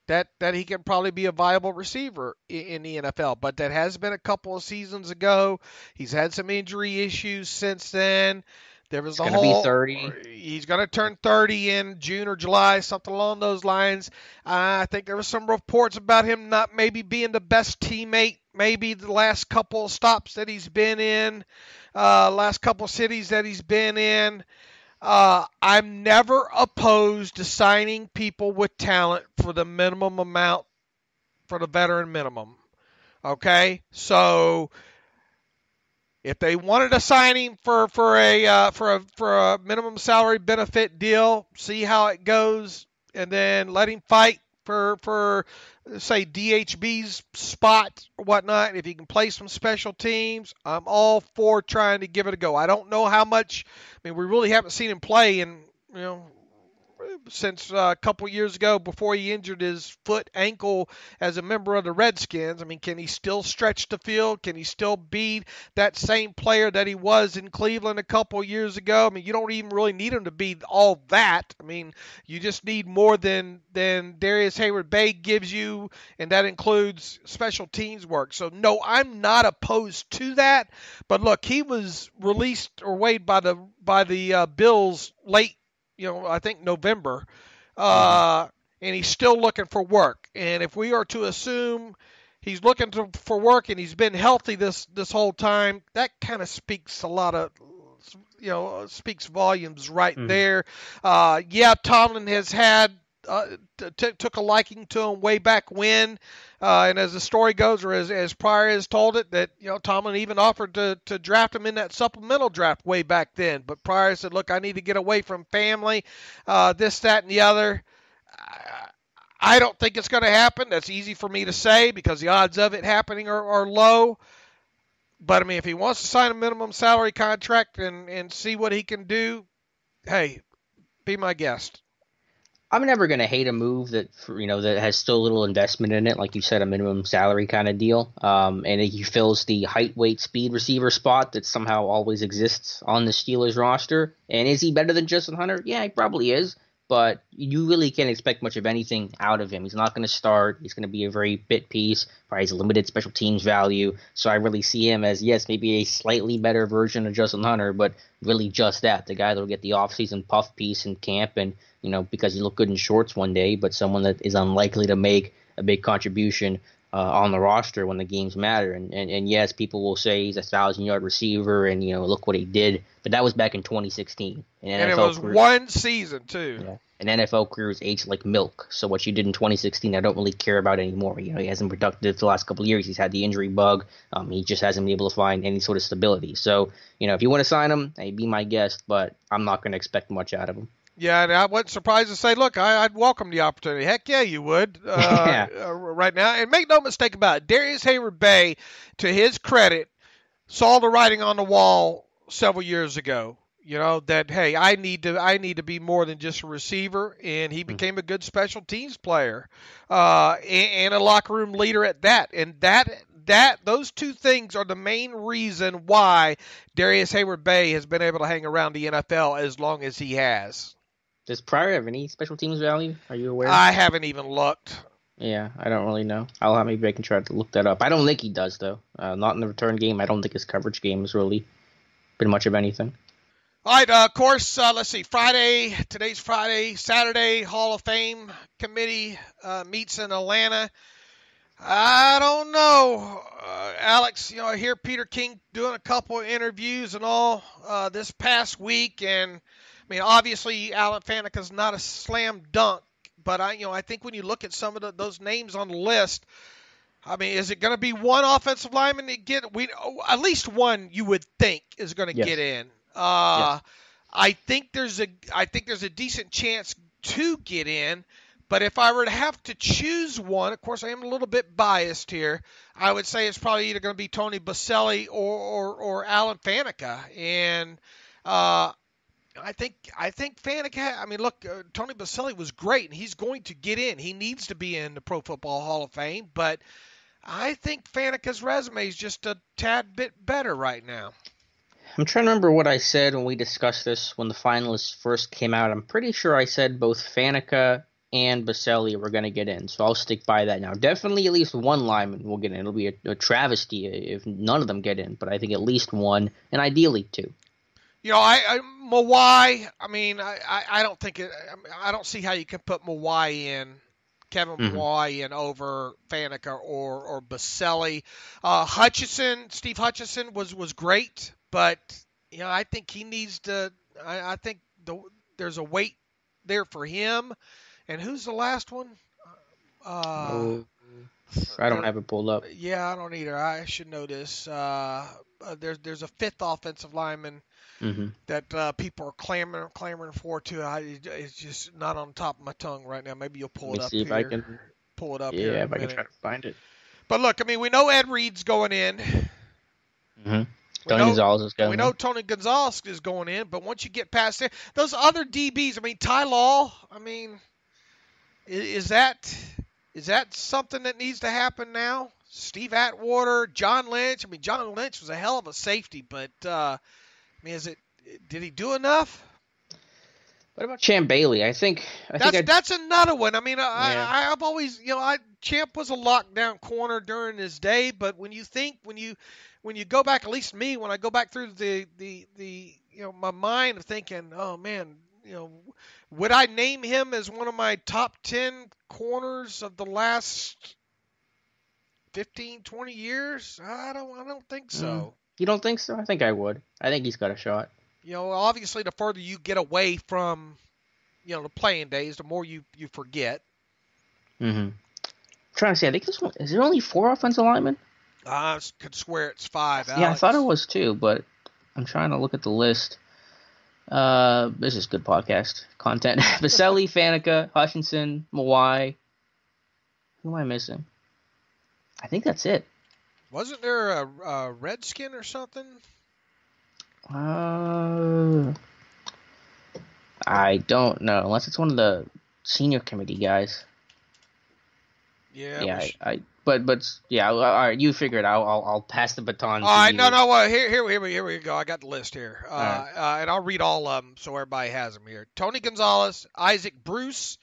C: that he can probably be a viable receiver in the NFL. But that has been a couple of seasons ago. He's had some injury issues since then. There was
B: He's going to be 30.
C: He's going to turn 30 in June or July, something along those lines. I think there were some reports about him not maybe being the best teammate, maybe the last couple of stops that he's been in, last couple of cities that he's been in. I'm never opposed to signing people with talent for the minimum amount, for the veteran minimum. Okay, so if they wanted to sign him for a minimum salary benefit deal, see how it goes, and then let him fight for say DHB's spot or whatnot. If he can play some special teams, I'm all for trying to give it a go. I don't know how much. I mean, we really haven't seen him play in since a couple years ago before he injured his foot, ankle as a member of the Redskins. I mean, can he still stretch the field? Can he still be that same player that he was in Cleveland a couple years ago? I mean, you don't even really need him to be all that. I mean, you just need more than Darius Hayward-Bay gives you, and that includes special teams work. So, no, I'm not opposed to that. But, look, he was released or waived by the Bills late, I think November, and he's still looking for work. And if we are to assume he's looking for work and he's been healthy this whole time, that kind of speaks a lot of, speaks volumes right there. Tomlin has had took a liking to him way back when, and as the story goes, or as Pryor has told it, that Tomlin even offered to draft him in that supplemental draft way back then. But Pryor said, "Look, I need to get away from family, this, that, and the other." I don't think it's going to happen. That's easy for me to say because the odds of it happening are low. But I mean, if he wants to sign a minimum salary contract and see what he can do, hey, be my guest.
B: I'm never going to hate a move that has still a little investment in it, like you said, a minimum salary kind of deal. And he fills the height, weight, speed receiver spot that somehow always exists on the Steelers roster. And is he better than Justin Hunter? Yeah, he probably is. But you really can't expect much of anything out of him. He's not going to start. He's going to be a very bit piece. Probably has a limited special teams value. So I really see him as, yes, maybe a slightly better version of Justin Hunter, but really just that. The guy that will get the offseason puff piece in camp and, because he looked good in shorts one day, but someone that is unlikely to make a big contribution on the roster when the games matter. And yes, people will say he's a 1,000-yard receiver and, look what he did. But that was back in 2016.
C: And it was one season, too.
B: Yeah. an NFL career is aged like milk. So what you did in 2016, I don't really care about anymore. He hasn't been productive the last couple of years. He's had the injury bug. He just hasn't been able to find any sort of stability. So, if you want to sign him, hey, be my guest, but I'm not going to expect much out of him.
C: Yeah, and I wasn't surprised to say, look, I'd welcome the opportunity. Heck yeah, you would right now. And make no mistake about it, Darius Hayward-Bay, to his credit, saw the writing on the wall several years ago. That, hey, I need to be more than just a receiver, and he became a good special teams player and a locker room leader at that. And those two things are the main reason why Darius Hayward-Bay has been able to hang around the NFL as long as he has.
B: Does Pryor have any special teams value? Are you aware?
C: I haven't even looked.
B: Yeah, I don't really know. Maybe I can try to look that up. I don't think he does, though. Not in the return game. I don't think his coverage game has really been much of anything.
C: All right, of course, let's see. Today's Friday. Saturday, Hall of Fame committee meets in Atlanta. I don't know, Alex. I hear Peter King doing a couple of interviews and all this past week, and obviously, Alan Faneca's not a slam dunk, but I think when you look at some of those names on the list, is it going to be one offensive lineman that at least one you would think is going to get in? Yes. I think there's a decent chance to get in, but if I were to have to choose one, of course I am a little bit biased here. I would say it's probably either going to be Tony Boselli or Alan Faneca, and I think Faneca. Look, Tony Boselli was great, and he's going to get in. He needs to be in the Pro Football Hall of Fame, but I think Faneca's resume is just a tad bit better right now.
B: I'm trying to remember what I said when we discussed this when the finalists first came out. I'm pretty sure I said both Faneca and Boselli were going to get in, so I'll stick by that now. Definitely at least one lineman will get in. It'll be a travesty if none of them get in, but I think at least one, and ideally two.
C: Mawai, I don't think it. I don't see how you can put Mawai in, Kevin Mawai in over Faneca or Boselli. Steve Hutchinson was great, but I think he needs to. I think there's a weight there for him. And who's the last one?
B: I don't have it pulled up.
C: Yeah, I don't either. I should know this. There's a fifth offensive lineman that people are clamoring for too. It's just not on top of my tongue right now. Maybe you'll pull it up here.
B: Let me see if I can
C: pull it up
B: here. Yeah, if I can try to find it.
C: But look, we know Ed Reed's going in.
B: Tony Gonzalez is going in.
C: We know Tony Gonzalez is going in, but once you get past there, those other DBs, Ty Law, is that something that needs to happen now? Steve Atwater, John Lynch. John Lynch was a hell of a safety, but did he do enough?
B: What about Champ Bailey?
C: That's another one. I've always, Champ was a lockdown corner during his day, but when you go back, at least me, when I go back through the my mind of thinking, oh man, would I name him as one of my top 10 corners of the last 15, 20 years? I don't think so.
B: You don't think so? I think I would. I think he's got a shot.
C: Obviously, the further you get away from, the playing days, the more you forget.
B: I'm trying to say, I think this one, is there only 4 offensive linemen?
C: I could swear it's 5, Alex.
B: Yeah, I thought it was 2, but I'm trying to look at the list. This is good podcast content. Boselli, Faneca, Hutchinson, Mawai. Who am I missing? I think that's it.
C: Wasn't there a Redskin or something?
B: I don't know, unless it's one of the senior committee guys.
C: Yeah.
B: Yeah, but yeah. All right, you figure it out. I'll pass the baton.
C: All right, no. Well, here we go. I got the list here, and I'll read all of them so everybody has them here. Tony Gonzalez, Isaac Bruce.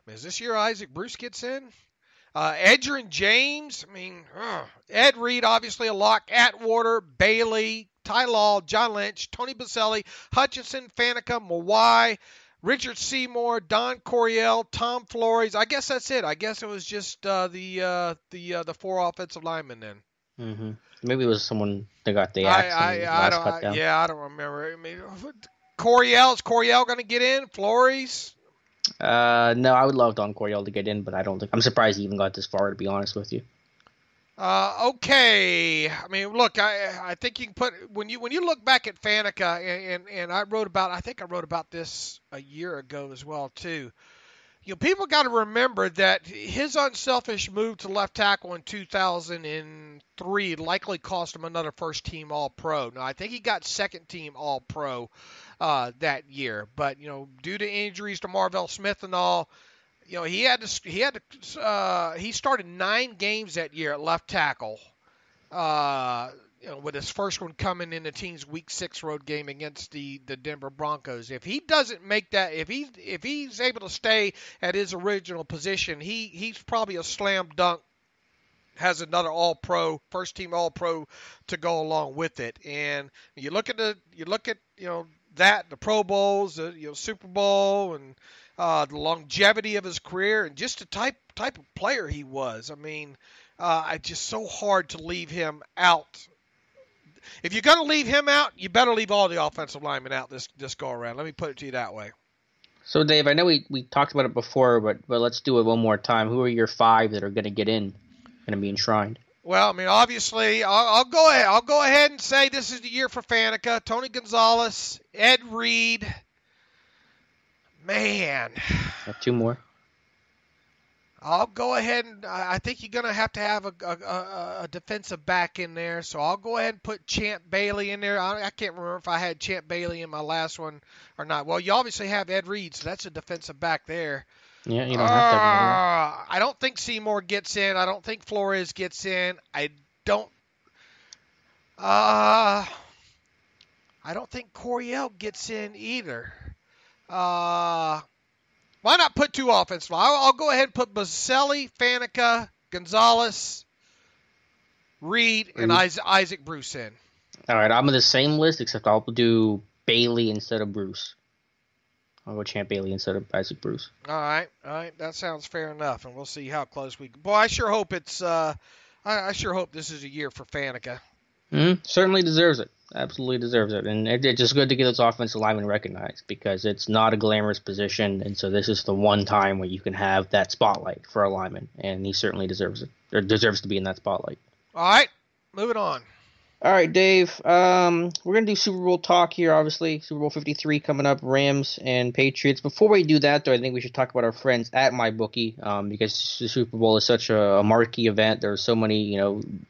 C: Is this year Isaac Bruce gets in? Edgerrin James. Ed Reed, obviously a lock. Atwater, Bailey, Ty Law, John Lynch, Tony Boselli, Hutchinson, Faneca, Mawai, Richard Seymour, Don Coryell, Tom Flores. I guess that's it. I guess it was just the 4 offensive linemen then.
B: Maybe it was someone that got the axe.
C: I don't remember. Is Coryell going to get in? Flores?
B: No, I would love Don Coryell to get in, but I don't think I'm surprised he even got this far, to be honest with you.
C: Okay. I mean, look, I think you can put when you look back at Faneca, and I think I wrote about this a year ago as well too. People got to remember that his unselfish move to left tackle in 2003 likely cost him another first-team All-Pro. Now, I think he got second-team All-Pro that year, but due to injuries to Marvell Smith and all, he started 9 games that year at left tackle. With his first one coming in the team's Week 6 road game against the Denver Broncos. If he doesn't make that, if he's able to stay at his original position, he's probably a slam dunk. Has another All-Pro, first-team All-Pro to go along with it. And you look at the Pro Bowls, Super Bowl, and the longevity of his career, and just the type of player he was. I mean, it's just so hard to leave him out. If you're going to leave him out, you better leave all the offensive linemen out this go around. Let me put it to you that way.
B: So, Dave, I know we talked about it before, but let's do it one more time. Who are your 5 that are going to get in, going to be enshrined?
C: Well, I mean, obviously, I'll go ahead. I'll go ahead and say this is the year for Faneca, Tony Gonzalez, Ed Reed. Man.
B: Got 2 more.
C: I'll go ahead and I think you're going to have a defensive back in there. So I'll go ahead and put Champ Bailey in there. I can't remember if I had Champ Bailey in my last one or not. Well, you obviously have Ed Reed, so that's a defensive back there.
B: Yeah, you don't have to have
C: I don't think Seymour gets in. I don't think Flores gets in. I don't think Coryell gets in either. Why not put 2 offensive? I'll go ahead and put Baselli, Faneca, Gonzalez, Reed, and Isaac Bruce in.
B: All right, I'm on the same list, except I'll do Bailey instead of Bruce. I'll go Champ Bailey instead of Isaac Bruce.
C: All right. That sounds fair enough, and we'll see how close we. Boy, I sure hope it's. I sure hope this is a year for Faneca.
B: Certainly deserves it. Absolutely deserves it. And it's just good to get those offensive linemen recognized because it's not a glamorous position. And so this is the one time where you can have that spotlight for a lineman. And he certainly deserves it, or deserves to be in that spotlight.
C: All right, moving on.
B: All right, Dave. We're going to do Super Bowl talk here, obviously. Super Bowl 53 coming up, Rams and Patriots. Before we do that, though, I think we should talk about our friends at MyBookie because the Super Bowl is such a marquee event. There are so many,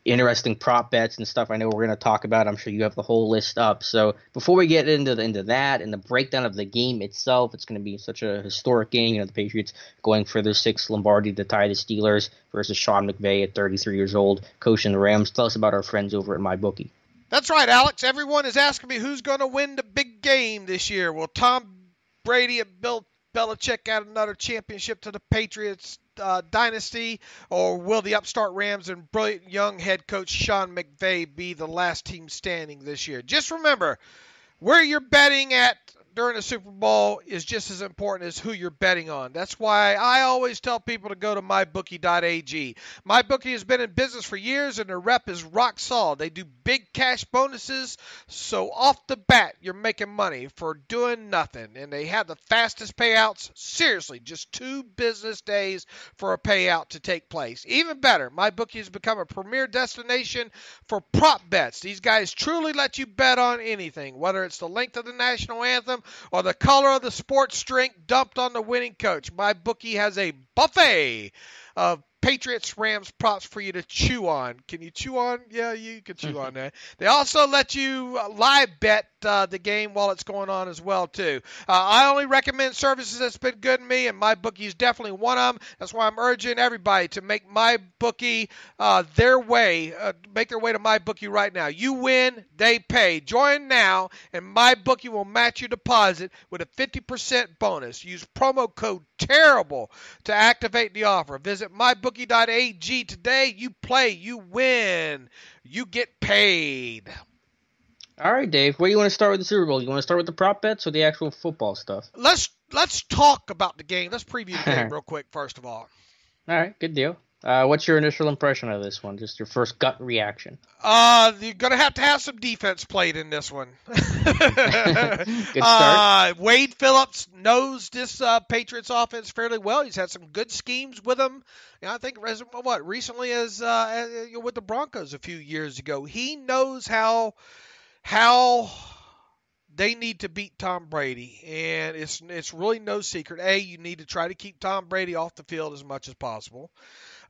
B: interesting prop bets and stuff I know we're going to talk about. I'm sure you have the whole list up. So before we get into that and the breakdown of the game itself, it's going to be such a historic game. The Patriots going for their 6th Lombardi to tie the Steelers versus Sean McVay at 33 years old, coaching the Rams. Tell us about our friends over at MyBookie.
C: That's right, Alex. Everyone is asking me who's going to win the big game this year. Will Tom Brady and Bill Belichick add another championship to the Patriots dynasty, or will the upstart Rams and brilliant young head coach Sean McVay be the last team standing this year? Just remember, where you're betting at during the Super Bowl is just as important as who you're betting on. That's why I always tell people to go to mybookie.ag. MyBookie has been in business for years, and their rep is rock solid. They do big cash bonuses, so off the bat, you're making money for doing nothing. And they have the fastest payouts. Seriously, just 2 business days for a payout to take place. Even better, MyBookie has become a premier destination for prop bets. These guys truly let you bet on anything, whether it's the length of the national anthem or the color of the sports drink dumped on the winning coach. MyBookie has a buffet of Patriots Rams props for you to chew on. Can you chew on? Yeah, you can chew on that. They also let you live bet the game while it's going on as well, too. I only recommend services that's been good to me, and MyBookie is definitely one of them. That's why I'm urging everybody to make MyBookie their way. Make their way to MyBookie right now. You win, they pay. Join now, and MyBookie will match your deposit with a 50% bonus. Use promo code TERRIBLE to activate the offer. Visit mybookie.ag today. You play, you win, you get paid.
B: All right, Dave. Where do you want to start with the Super Bowl? You want to start with the prop bets or the actual football stuff?
C: Let's talk about the game. Let's preview the game real quick, first of all.
B: All right, good deal. What's your initial impression of this one? Just your first gut reaction.
C: You're going to have some defense played in this one.
B: Good start.
C: Wade Phillips knows this Patriots offense fairly well. He's had some good schemes with them. I think recently as with the Broncos a few years ago. He knows how they need to beat Tom Brady, and it's really no secret. You need to try to keep Tom Brady off the field as much as possible.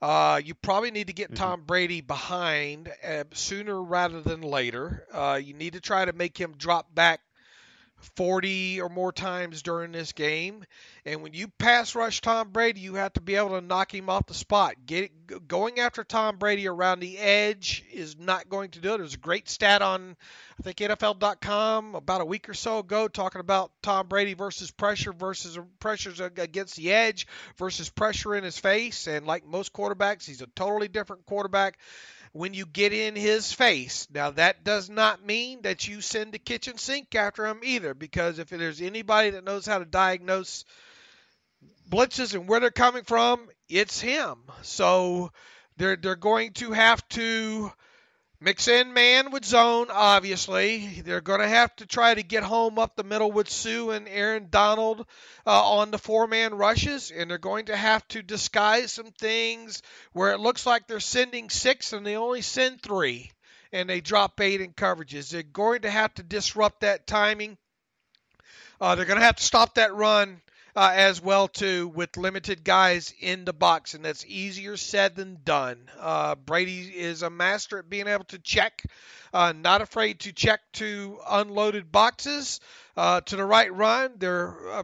C: You probably need to get Tom Brady behind sooner rather than later. You need to try to make him drop back 40 or more times during this game. And when you pass rush Tom Brady, you have to be able to knock him off the spot. Going after Tom Brady around the edge is not going to do it. There's a great stat on, I think, NFL.com about a week or so ago talking about Tom Brady versus pressures against the edge versus pressure in his face. And like most quarterbacks, he's a totally different quarterback when you get in his face. Now, that does not mean that you send the kitchen sink after him either, because if there's anybody that knows how to diagnose blitzes and where they're coming from, it's him. So they're going to have to mix in man with zone, obviously. They're going to have to try to get home up the middle with Sue and Aaron Donald on the four-man rushes, and they're going to have to disguise some things where it looks like they're sending 6 and they only send 3, and they drop 8 in coverages. They're going to have to disrupt that timing. They're going to have to stop that run as well, too, with limited guys in the box, and that's easier said than done. Brady is a master at being able to check, not afraid to check to unloaded boxes to the right run. They're, a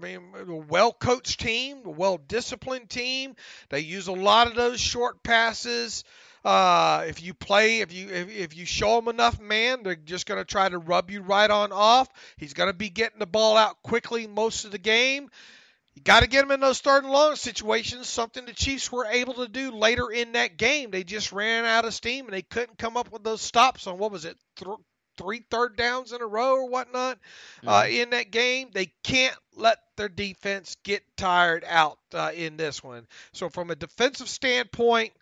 C: well-coached team, a well-disciplined team. They use a lot of those short passes. If you show him enough man, they're just going to try to rub you right on off. He's going to be getting the ball out quickly most of the game. You got to get them in those third and long situations, something the Chiefs were able to do later in that game. They just ran out of steam, and they couldn't come up with those stops on, 3 third downs in a row or whatnot in that game. They can't let their defense get tired out in this one. So from a defensive standpoint,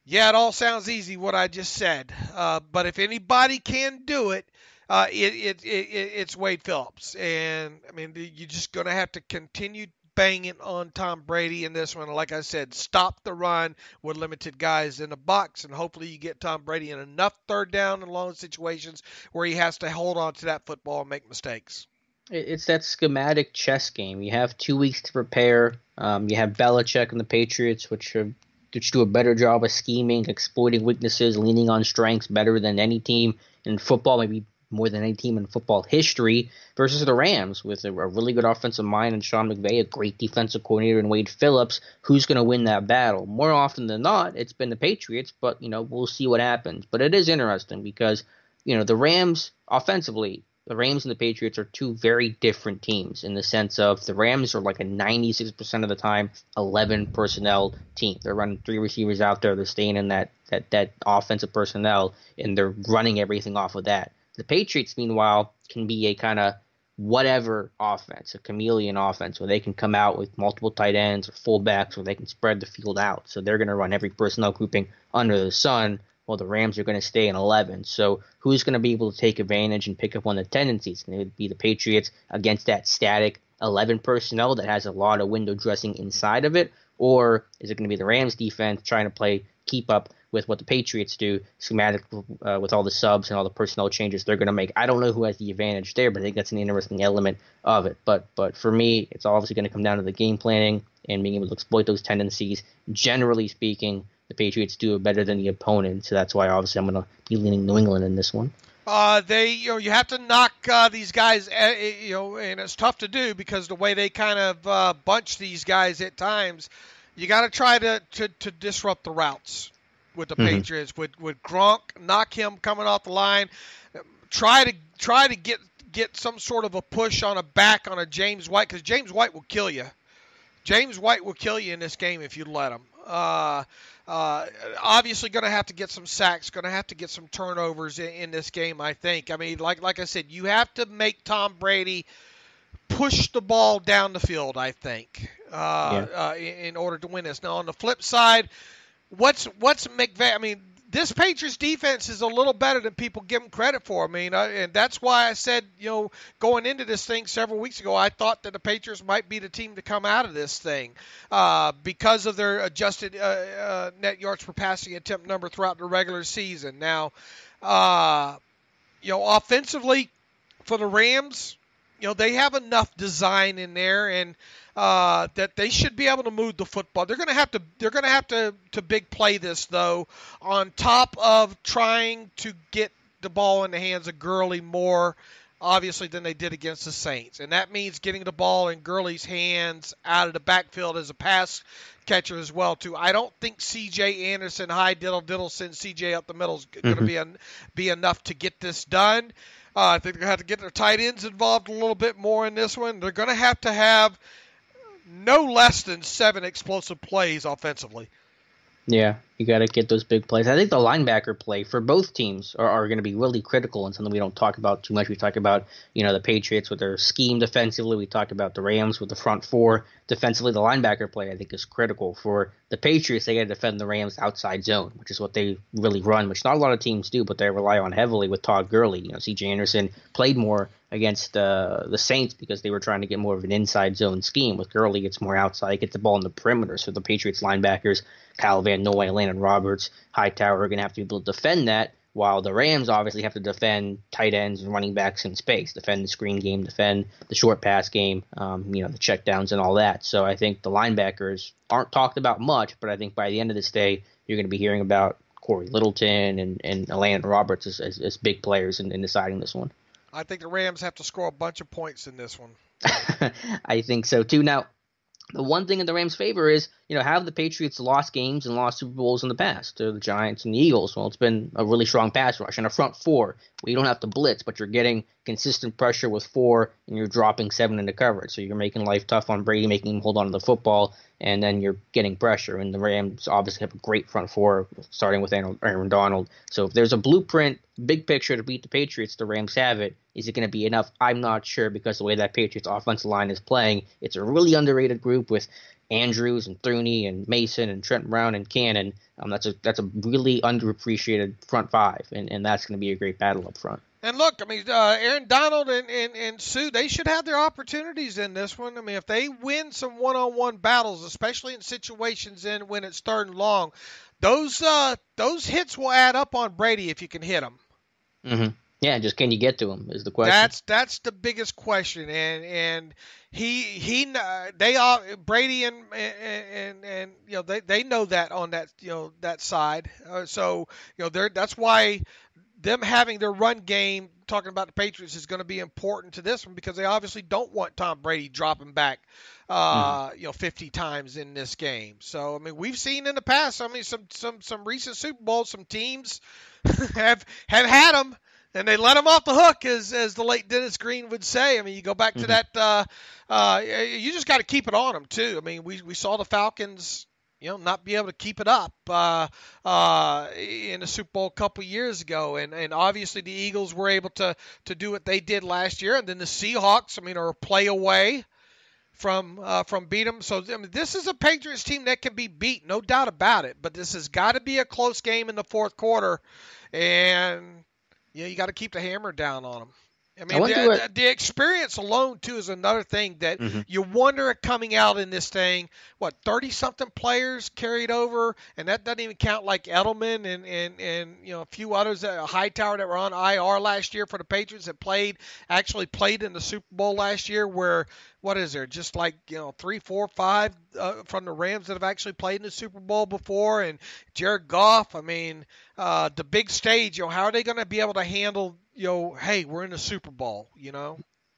C: yeah, it all sounds easy what I just said. But if anybody can do it, it's Wade Phillips. And, you're just going to have to continue banging on Tom Brady in this one. Like I said, stop the run with limited guys in the box, and hopefully you get Tom Brady in enough third down and long situations where he has to hold on to that football and make mistakes.
B: It's that schematic chess game. You have 2 weeks to prepare. You have Belichick and the Patriots, which do a better job of scheming, exploiting weaknesses, leaning on strengths better than any team in football, maybe more than any team in football history, versus the Rams with a really good offensive mind and Sean McVay, a great defensive coordinator, and Wade Phillips. Who's going to win that battle? More often than not, it's been the Patriots, but we'll see what happens. But it is interesting because the Rams offensively, the Rams and the Patriots are two very different teams in the sense of the Rams are like a 96% of the time 11 personnel team. They're running 3 receivers out there. They're staying in that offensive personnel, and they're running everything off of that. The Patriots, meanwhile, can be a kind of whatever offense, a chameleon offense, where they can come out with multiple tight ends or fullbacks where they can spread the field out. So they're going to run every personnel grouping under the sun, while the Rams are going to stay in 11. So who's going to be able to take advantage and pick up on the tendencies? Can it be the Patriots against that static 11 personnel that has a lot of window dressing inside of it? Or is it going to be the Rams defense trying to keep up with what the Patriots do, schematic with all the subs and all the personnel changes they're going to make? I don't know who has the advantage there, but I think that's an interesting element of it. But for me, it's obviously going to come down to the game planning and being able to exploit those tendencies. Generally speaking, the Patriots do it better than the opponent, so that's why obviously I'm going to be leaning New England in this one.
C: You have to knock these guys, and it's tough to do because the way they kind of bunch these guys at times, you got to try to disrupt the routes with the Patriots. With Gronk, knock him coming off the line. Try to get some sort of a push on a James White, because James White will kill you. James White will kill you in this game if you let him. Obviously going to have to get some sacks, going to have to get some turnovers in this game, I think. Like I said, you have to make Tom Brady push the ball down the field, I think, in order to win this. Now, on the flip side, what's McVay? I mean, this Patriots defense is a little better than people give them credit for. I mean, and that's why I said, going into this thing several weeks ago, I thought that the Patriots might be the team to come out of this thing because of their adjusted net yards per passing attempt number throughout the regular season. Now, offensively for the Rams, they have enough design in there, and that they should be able to move the football. They're going to have to big play this, though, on top of trying to get the ball in the hands of Gurley more, obviously, than they did against the Saints. And that means getting the ball in Gurley's hands out of the backfield as a pass catcher as well, too. I don't think C.J. Anderson, high diddle, send C.J. up the middle is going to be enough to get this done. I think they're going to have to get their tight ends involved a little bit more in this one. They're going to have no less than 7 explosive plays offensively.
B: Yeah, you got to get those big plays. I think the linebacker play for both teams are going to be really critical and something we don't talk about too much. We talk about, the Patriots with their scheme defensively. We talked about the Rams with the front four defensively. The linebacker play, I think, is critical. For the Patriots, they got to defend the Rams outside zone, which is what they really run, which not a lot of teams do, but they rely on heavily with Todd Gurley. C.J. Anderson played more against the Saints because they were trying to get more of an inside zone scheme. With Gurley, it's more outside, gets the ball in the perimeter. So the Patriots linebackers, Kyle Van Noy, Landon Roberts, Hightower are going to have to be able to defend that, while the Rams obviously have to defend tight ends and running backs in space, defend the screen game, defend the short pass game, the checkdowns and all that. So I think the linebackers aren't talked about much, but I think by the end of this day, you're going to be hearing about Corey Littleton and Landon Roberts as big players in deciding this one.
C: I think the Rams have to score a bunch of points in this one.
B: I think so, too. Now, the one thing in the Rams' favor is, have the Patriots lost games and lost Super Bowls in the past to the Giants and the Eagles? Well, it's been a really strong pass rush and a front four where you don't have to blitz, but you're getting consistent pressure with 4 and you're dropping 7 into coverage. So you're making life tough on Brady, making him hold on to the football, and then you're getting pressure. And the Rams obviously have a great front four, starting with Aaron Donald. So if there's a blueprint, big picture to beat the Patriots, the Rams have it. Is it going to be enough? I'm not sure, because the way that Patriots offensive line is playing, it's a really underrated group with Andrews and Thuney and Mason and Trent Brown and Cannon. That's a really underappreciated front five, and that's going to be a great battle up front.
C: And look, I mean, Aaron Donald and Sue, they should have their opportunities in this one. I mean, if they win some one-on-one battles, especially in situations when it's 3rd and long, those hits will add up on Brady if you can hit them.
B: Mm-hmm. Yeah, just can you get to him is the question.
C: That's the biggest question, and Brady and they know that on that side. So that's why them having their run game, talking about the Patriots, is going to be important to this one, because they obviously don't want Tom Brady dropping back 50 times in this game. So I mean, we've seen in the past, I mean, some recent Super Bowls, some teams have had them, and they let him off the hook, as the late Dennis Green would say. I mean, you go back to that. You just got to keep it on them too. I mean, we saw the Falcons, not be able to keep it up in the Super Bowl a couple years ago, and obviously the Eagles were able to do what they did last year, and then the Seahawks, I mean, are a play away from beat them. So I mean, this is a Patriots team that can be beat, no doubt about it. But this has got to be a close game in the 4th quarter, and you got to keep the hammer down on them. I mean, the experience alone, too, is another thing that you wonder coming out in this thing. 30-something players carried over, and that doesn't even count like Edelman and a few others, Hightower, that were on IR last year for the Patriots, that actually played in the Super Bowl last year, where, what is there, just like 3, 4, 5 from the Rams that have actually played in the Super Bowl before, and Jared Goff. I mean, the big stage, how are they going to be able to handle, hey, we're in the Super Bowl,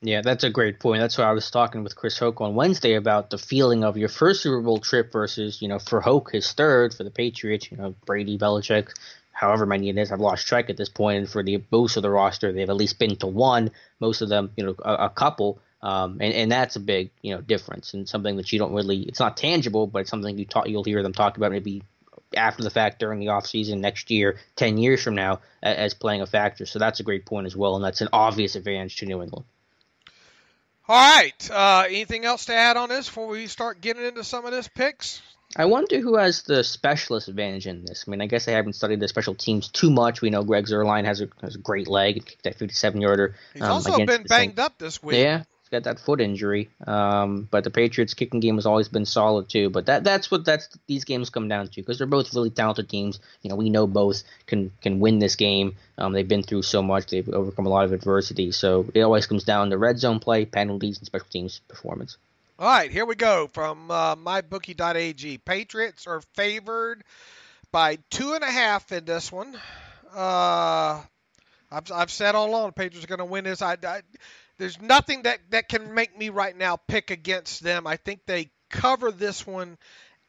B: Yeah, that's a great point. That's why I was talking with Chris Hoke on Wednesday about the feeling of your first Super Bowl trip versus, for Hoke, his 3rd, for the Patriots, Brady, Belichick, however many it is. I've lost track at this point. And for most of the roster, they've at least been to one, most of them, a couple. And that's a big, difference, and something that you don't really, it's not tangible, but it's something you'll hear them talk about maybe after the fact, during the offseason, next year, 10 years from now, as playing a factor. So that's a great point as well, and that's an obvious advantage to New England.
C: All right. Anything else to add on this before we start getting into some of this picks?
B: I wonder who has the specialist advantage in this. I mean, I guess I haven't studied the special teams too much. We know Greg Zuerlein has a great leg, kicked that 57-yarder
C: He's also
B: against
C: been
B: the Saints.
C: banged up this week.
B: Yeah, he's got that foot injury. But the Patriots' kicking game has always been solid too. But that's what these games come down to, because they're both really talented teams. We know both can win this game. They've been through so much. They've overcome a lot of adversity. So it always comes down to red zone play, penalties, and special teams performance.
C: All right, here we go from mybookie.ag. Patriots are favored by 2.5 in this one. I've said all along the Patriots are going to win this. There's nothing that can make me right now pick against them. I think they cover this one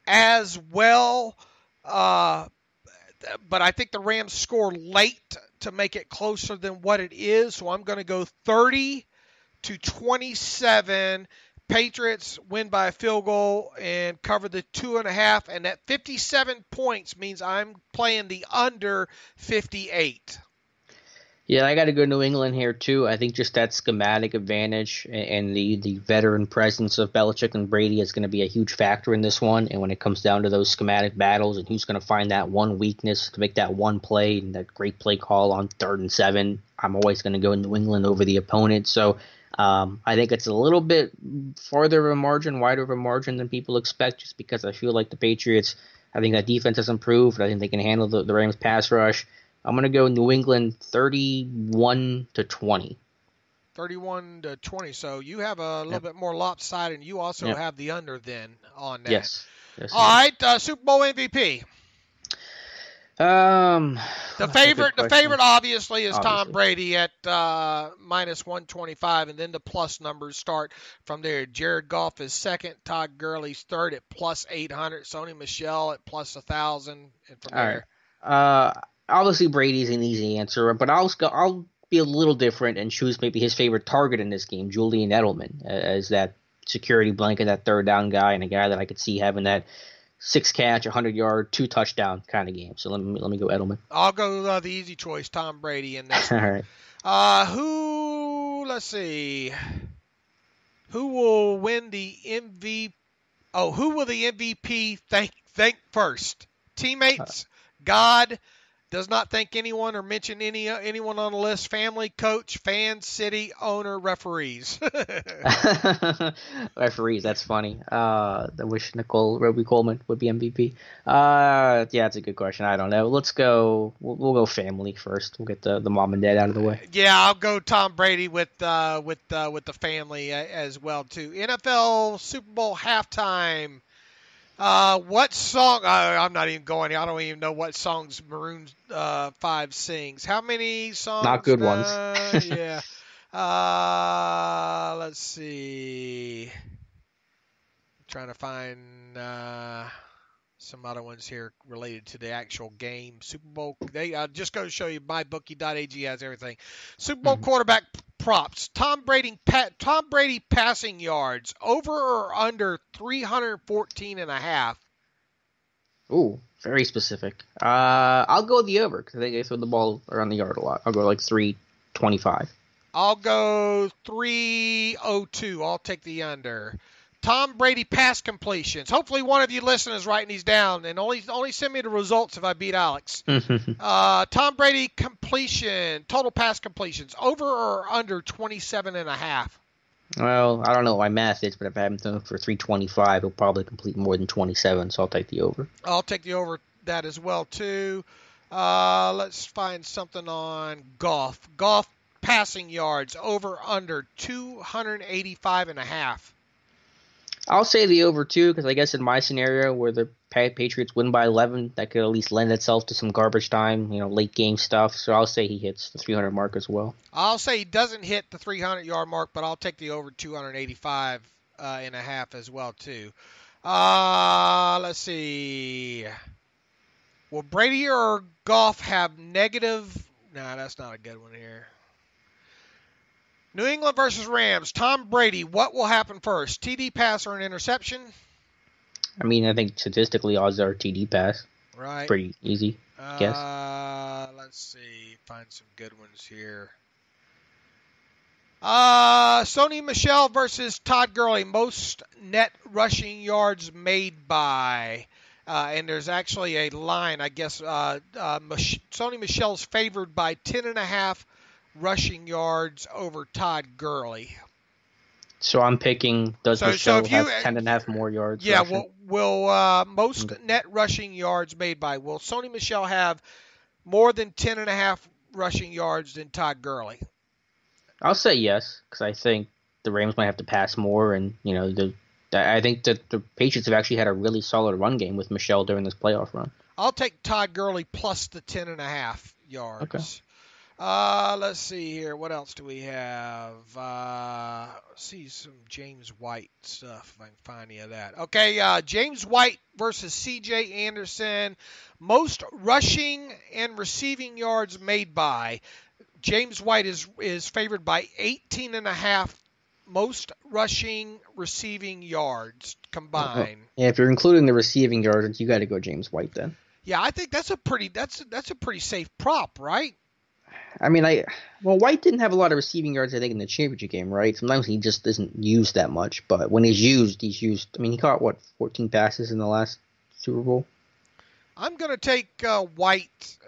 C: as well. But I think the Rams score late to make it closer than what it is. So I'm going to go 30-27. Patriots win by a field goal and cover the 2.5. And that 57 points means I'm playing the under 58.
B: Yeah, I got to go New England here too. I think just that schematic advantage and the veteran presence of Belichick and Brady is going to be a huge factor in this one. And when it comes down to those schematic battles and who's going to find that one weakness to make that one play and that great play call on 3rd and 7, I'm always going to go New England over the opponent. So I think it's a little bit farther of a margin, wider of a margin than people expect, just because I feel like the Patriots, I think that defense has improved. I think they can handle the Rams pass rush. I'm going to go New England 31-20.
C: 31-20. So you have a little bit more lopsided, and you also have the under then on that.
B: Yes.
C: All right, Super Bowl MVP. The favorite obviously is Tom Brady at minus 125, and then the plus numbers start from there. Jared Goff is second, Todd Gurley's third at plus 800, Sony Michel at plus 1,000, and from there.
B: Obviously Brady's an easy answer, but I'll be a little different and choose maybe his favorite target in this game, Julian Edelman, as that security blanket, that third down guy, and a guy that I could see having that 6-catch, 100-yard, 2-touchdown kind of game. So let me go Edelman.
C: I'll go the easy choice, Tom Brady in this.
B: All right.
C: Let's see. Who will win the MVP? Oh, who will the MVP thank first? Teammates, God, does not thank anyone or mention anyone on the list. Family, coach, fans, city, owner, referees.
B: Referees, that's funny. I wish Roby Coleman would be MVP. Yeah, that's a good question. I don't know. Let's go. We'll go family first. We'll get the mom and dad out of the way.
C: Yeah, I'll go Tom Brady with the family as well too. NFL Super Bowl halftime. What song? I'm not even going. I don't even know what songs Maroon 5 sings. How many songs?
B: Not good ones.
C: Yeah. Let's see. I'm trying to find some other ones here related to the actual game. Super Bowl. Just go to show you mybookie.ag has everything. Super Bowl quarterback props. Tom Brady passing yards over or under 314.5.
B: Ooh, very specific. I'll go the over because they throw the ball around the yard a lot. I'll go like 325.
C: I'll go 302. I'll take the under. Tom Brady pass completions. Hopefully one of you listeners is writing these down, and only send me the results if I beat Alex. Tom Brady total pass completions, over or under 27.5?
B: Well, I don't know what my math is, but if I have him thrown for 325, he'll probably complete more than 27, so I'll take the over.
C: I'll take the over that as well, too. Let's find something on Goff. Goff passing yards, over under 285.5.
B: I'll say the over, too, because I guess in my scenario where the Patriots win by 11, that could at least lend itself to some garbage time, late game stuff. So I'll say he hits the 300 mark as well.
C: I'll say he doesn't hit the 300-yard mark, but I'll take the over 285.5 as well, too. Let's see. Will Brady or Goff have negative? Nah, that's not a good one here. New England versus Rams. Tom Brady, what will happen first? TD pass or an interception?
B: I mean, I think statistically odds are TD pass.
C: Right.
B: Pretty easy, guess.
C: Let's see. Find some good ones here. Sony Michel versus Todd Gurley. Most net rushing yards made by. And there's actually a line, I guess. Sony Michel's favored by 10.5 rushing yards over Todd Gurley.
B: So I'm picking, does Michel have 10.5 more yards?
C: Yeah, will most net rushing yards made by. Will Sony Michel have more than 10.5 rushing yards than Todd Gurley?
B: I'll say yes, because I think the Rams might have to pass more, and I think that the Patriots have actually had a really solid run game with Michel during this playoff run.
C: I'll take Todd Gurley plus the 10.5 yards.
B: Okay.
C: Let's see here. What else do we have? Let's see some James White stuff if I can find any of that. Okay, James White versus C.J. Anderson. Most rushing and receiving yards made by. James White is favored by 18.5 most rushing, receiving yards combined.
B: Yeah, if you're including the receiving yards, you got to go James White then.
C: Yeah, I think that's a pretty safe prop, right?
B: I mean, White didn't have a lot of receiving yards, I think, in the championship game, right? Sometimes he just isn't used that much, but when he's used. I mean, he caught 14 passes in the last Super Bowl.
C: I'm going to take White.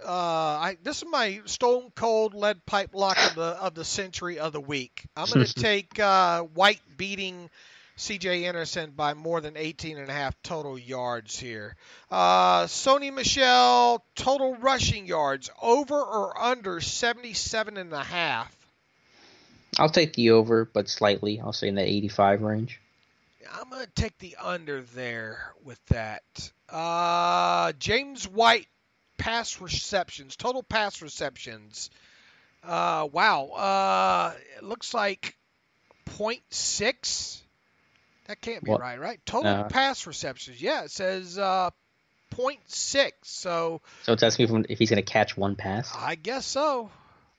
C: This is my stone cold lead pipe lock of the century of the week. I'm going to take White beating C.J. Anderson by more than 18.5 total yards here. Sony Michel, total rushing yards, over or under 77.5? I'll
B: take the over, but slightly. I'll say in the 85 range.
C: I'm going to take the under there with that. James White, pass receptions, total pass receptions. Wow. It looks like 0.6. That can't be right? Total pass receptions. Yeah, it says 0.6. So
B: it's asking if he's going to catch one pass?
C: I guess so.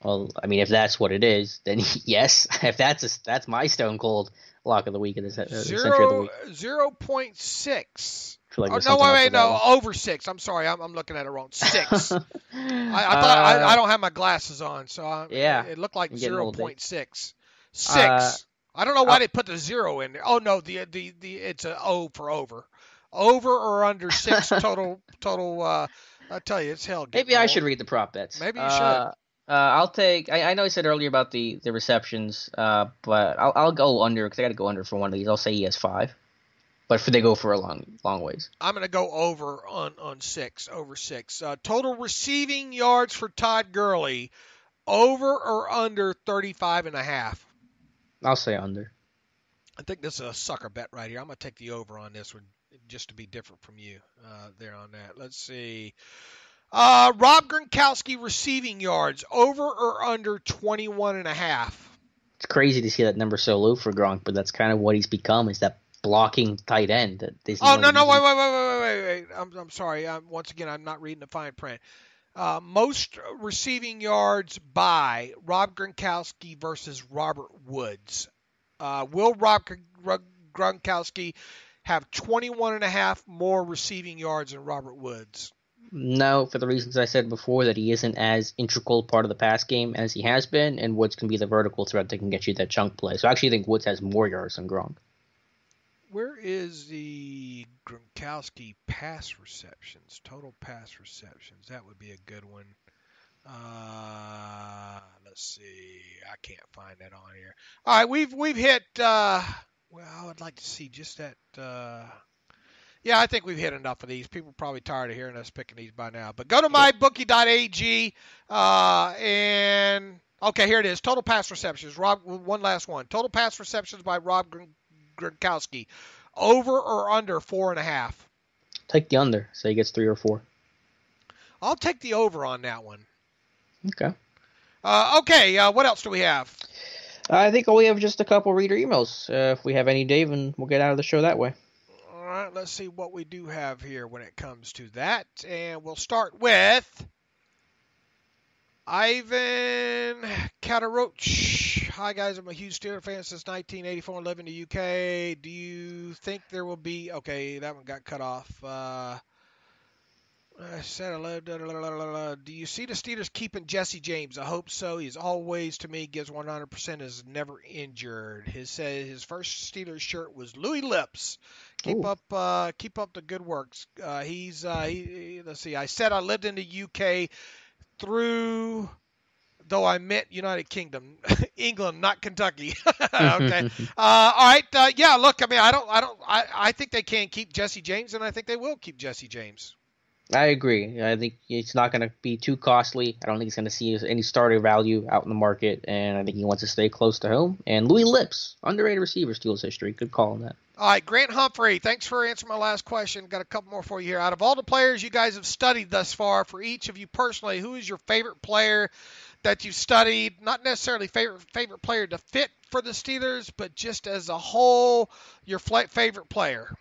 B: Well, I mean, if that's what it is, then yes. If that's my stone cold lock of the week, century of the week.
C: 0.6.
B: No,
C: over 6. I'm sorry, I'm looking at it wrong. 6. I thought I don't have my glasses on, so it looked like 0.6. 6. I don't know why they put the 0 in there. Oh no, the it's an O for over. Over or under 6 total. I tell you, it's hell.
B: Maybe I should read the prop bets.
C: Maybe you should.
B: I'll take. I know I said earlier about the receptions, but I'll go under because I got to go under for one of these. I'll say he has 5, but they go for a long ways.
C: I'm going to go over on 6. Over 6. Total receiving yards for Todd Gurley, over or under 35.5.
B: I'll say under.
C: I think this is a sucker bet right here. I'm going to take the over on this one just to be different from you there on that. Let's see. Rob Gronkowski receiving yards, over or under 21.5.
B: It's crazy to see that number so low for Gronk, but that's kind of what he's become, is that blocking tight end. Wait. I'm sorry. Once again, I'm not reading the fine print. Most receiving yards by Rob Gronkowski versus Robert Woods. Will Rob Gronkowski have 21.5 more receiving yards than Robert Woods? No, for the reasons I said before, that he isn't as integral part of the pass game as he has been, and Woods can be the vertical threat that can get you that chunk play. So I actually think Woods has more yards than Gronk.
C: Where is the Gronkowski pass receptions? Total pass receptions. That would be a good one. Let's see. I can't find that on here. All right, we've hit. I would like to see just that. Yeah, I think we've hit enough of these. People are probably tired of hearing us picking these by now. But go to mybookie.ag and okay, here it is. Total pass receptions. Rob, one last one. Total pass receptions by Rob Gronkowski. Over or under 4.5?
B: Take the under, so he gets 3 or 4.
C: I'll take the over on that one.
B: Okay.
C: What else do we have?
B: I think we have just a couple reader emails. If we have any, Dave, and we'll get out of the show that way.
C: All right, let's see what we do have here when it comes to that. And we'll start with Ivan Kataroch. Hi, guys. I'm a huge Steelers fan since 1984 and live in the UK. Do you think there will be... Okay, that one got cut off. I said, do you see the Steelers keeping Jesse James? I hope so. He's always, to me, gives 100%, is never injured. His first Steelers shirt was Louis Lips. Keep up the good works. Let's see. I said I lived in the UK through, though I meant United Kingdom, England, not Kentucky. Okay. All right. Yeah. Look, I mean, I think they can keep Jesse James, and I think they will keep Jesse James.
B: I agree. I think it's not going to be too costly. I don't think he's going to see any starter value out in the market, and I think he wants to stay close to home. And Louis Lips, underrated receiver, Steelers history. Good call on that.
C: All right, Grant Humphrey, thanks for answering my last question. Got a couple more for you here. Out of all the players you guys have studied thus far, for each of you personally, who is your favorite player that you studied? Not necessarily favorite player to fit for the Steelers, but just as a whole, your favorite player.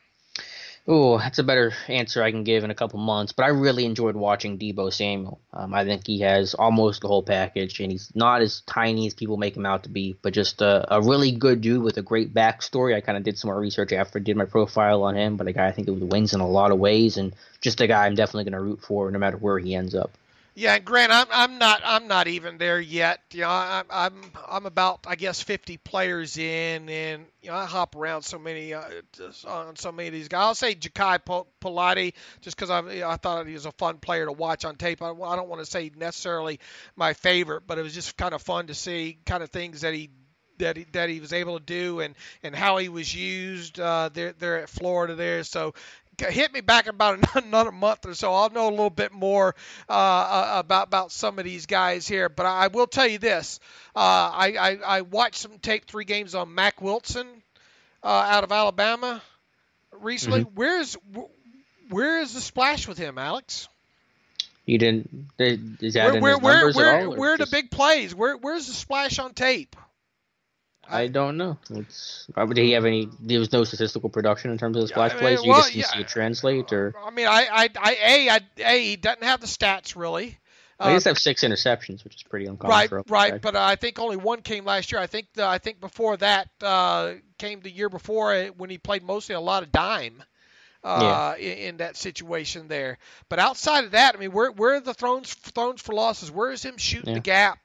B: Oh, that's a better answer I can give in a couple months, but I really enjoyed watching Deebo Samuel. I think he has almost the whole package, and he's not as tiny as people make him out to be, but just a really good dude with a great backstory. I kind of did some more research after I did my profile on him, but a guy I think it wins in a lot of ways, and just a guy I'm definitely going to root for no matter where he ends up.
C: Yeah, and Grant, I'm not even there yet. I'm about, I guess, 50 players in, and I hop around so many on so many of these guys. I'll say Ja'Kai Polite just because I thought he was a fun player to watch on tape. I don't want to say necessarily my favorite, but it was just kind of fun to see kind of things that he was able to do and how he was used there at Florida there. So hit me back in about another month or so. I'll know a little bit more about some of these guys here. But I will tell you this. I watched some tape, 3 games on Mack Wilson out of Alabama recently.
B: Mm-hmm.
C: Where is the splash with him, Alex?
B: You didn't – is that in his numbers at all?
C: Where are the big plays? Where's the splash on tape?
B: I don't know. Did he have any? There was no statistical production in terms of the splash plays. You just see it translate, or
C: I mean, he doesn't have the stats really.
B: He does have 6 interceptions, which is pretty uncommon.
C: Right. But I think only 1 came last year. I think before that came the year before when he played mostly a lot of dime. In that situation there. But outside of that, I mean, where are the throws for losses? Where is him shooting the gap?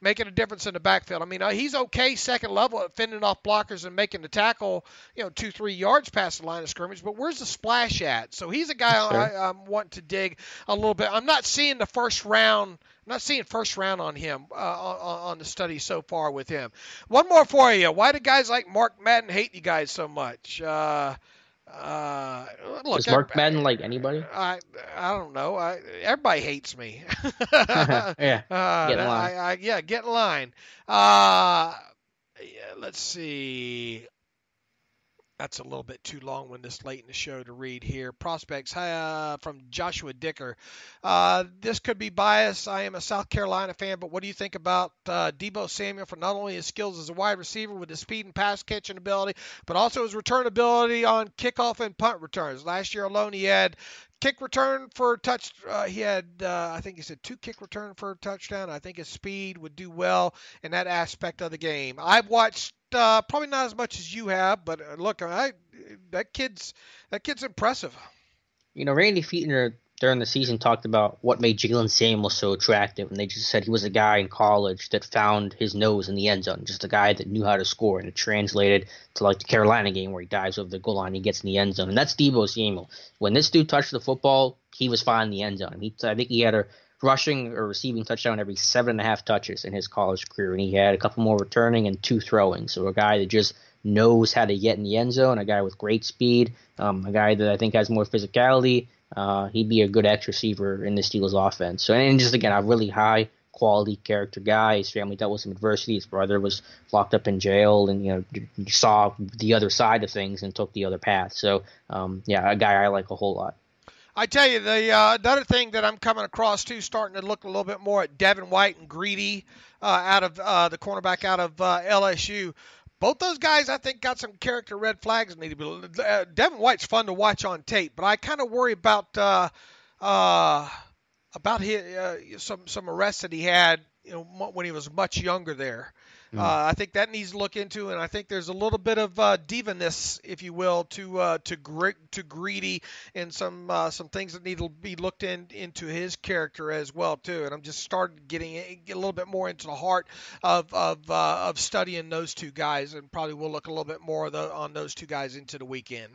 C: Making a difference in the backfield. I mean, he's okay second level at fending off blockers and making the tackle, 2-3 yards past the line of scrimmage. But where's the splash at? So he's a guy I'm wanting to dig a little bit. I'm not seeing first round on him on the study so far with him. One more for you. Why do guys like Mark Madden hate you guys so much? Look,
B: is Mark Madden like anybody?
C: I don't know. Everybody hates me.
B: Get in line.
C: Get in line. Let's see. That's a little bit too long when this late in the show to read here. Prospects from Joshua Dicker. This could be biased. I am a South Carolina fan, but what do you think about Deebo Samuel for not only his skills as a wide receiver with his speed and pass catching ability, but also his return ability on kickoff and punt returns? Last year alone, he had kick return for a touch. He had, I think he said 2 kick return for a touchdown. I think his speed would do well in that aspect of the game. I've watched probably not as much as you have, but look, that kid's impressive.
B: Randy Fichtner during the season talked about what made Jalen Samuel so attractive, and they just said he was a guy in college that found his nose in the end zone, just a guy that knew how to score, and it translated to like the Carolina game where he dives over the goal line, he gets in the end zone, and that's Deebo Samuel. When this dude touched the football, he was fine in the end zone. I think he had a rushing or receiving touchdown every 7.5 touches in his college career, and he had a couple more returning and 2 throwing. So a guy that just knows how to get in the end zone, a guy with great speed, a guy that I think has more physicality. He'd be a good X receiver in the Steelers offense. So, and just again, a really high quality character guy. His family dealt with some adversity. His brother was locked up in jail, and you saw the other side of things and took the other path. So, a guy I like a whole lot.
C: I tell you, the another thing that I'm coming across too, starting to look a little bit more at Devin White and Greedy out of the cornerback out of LSU. Both those guys, I think, got some character red flags. Devin White's fun to watch on tape, but I kind of worry about his, some arrests that he had when he was much younger there. I think that needs to look into, and I think there's a little bit of diva-ness, if you will, to Greedy, and some things that need to be looked into his character as well too. And I'm just starting getting a little bit more into the heart of studying those two guys, and probably we'll look a little bit more on those two guys into the weekend.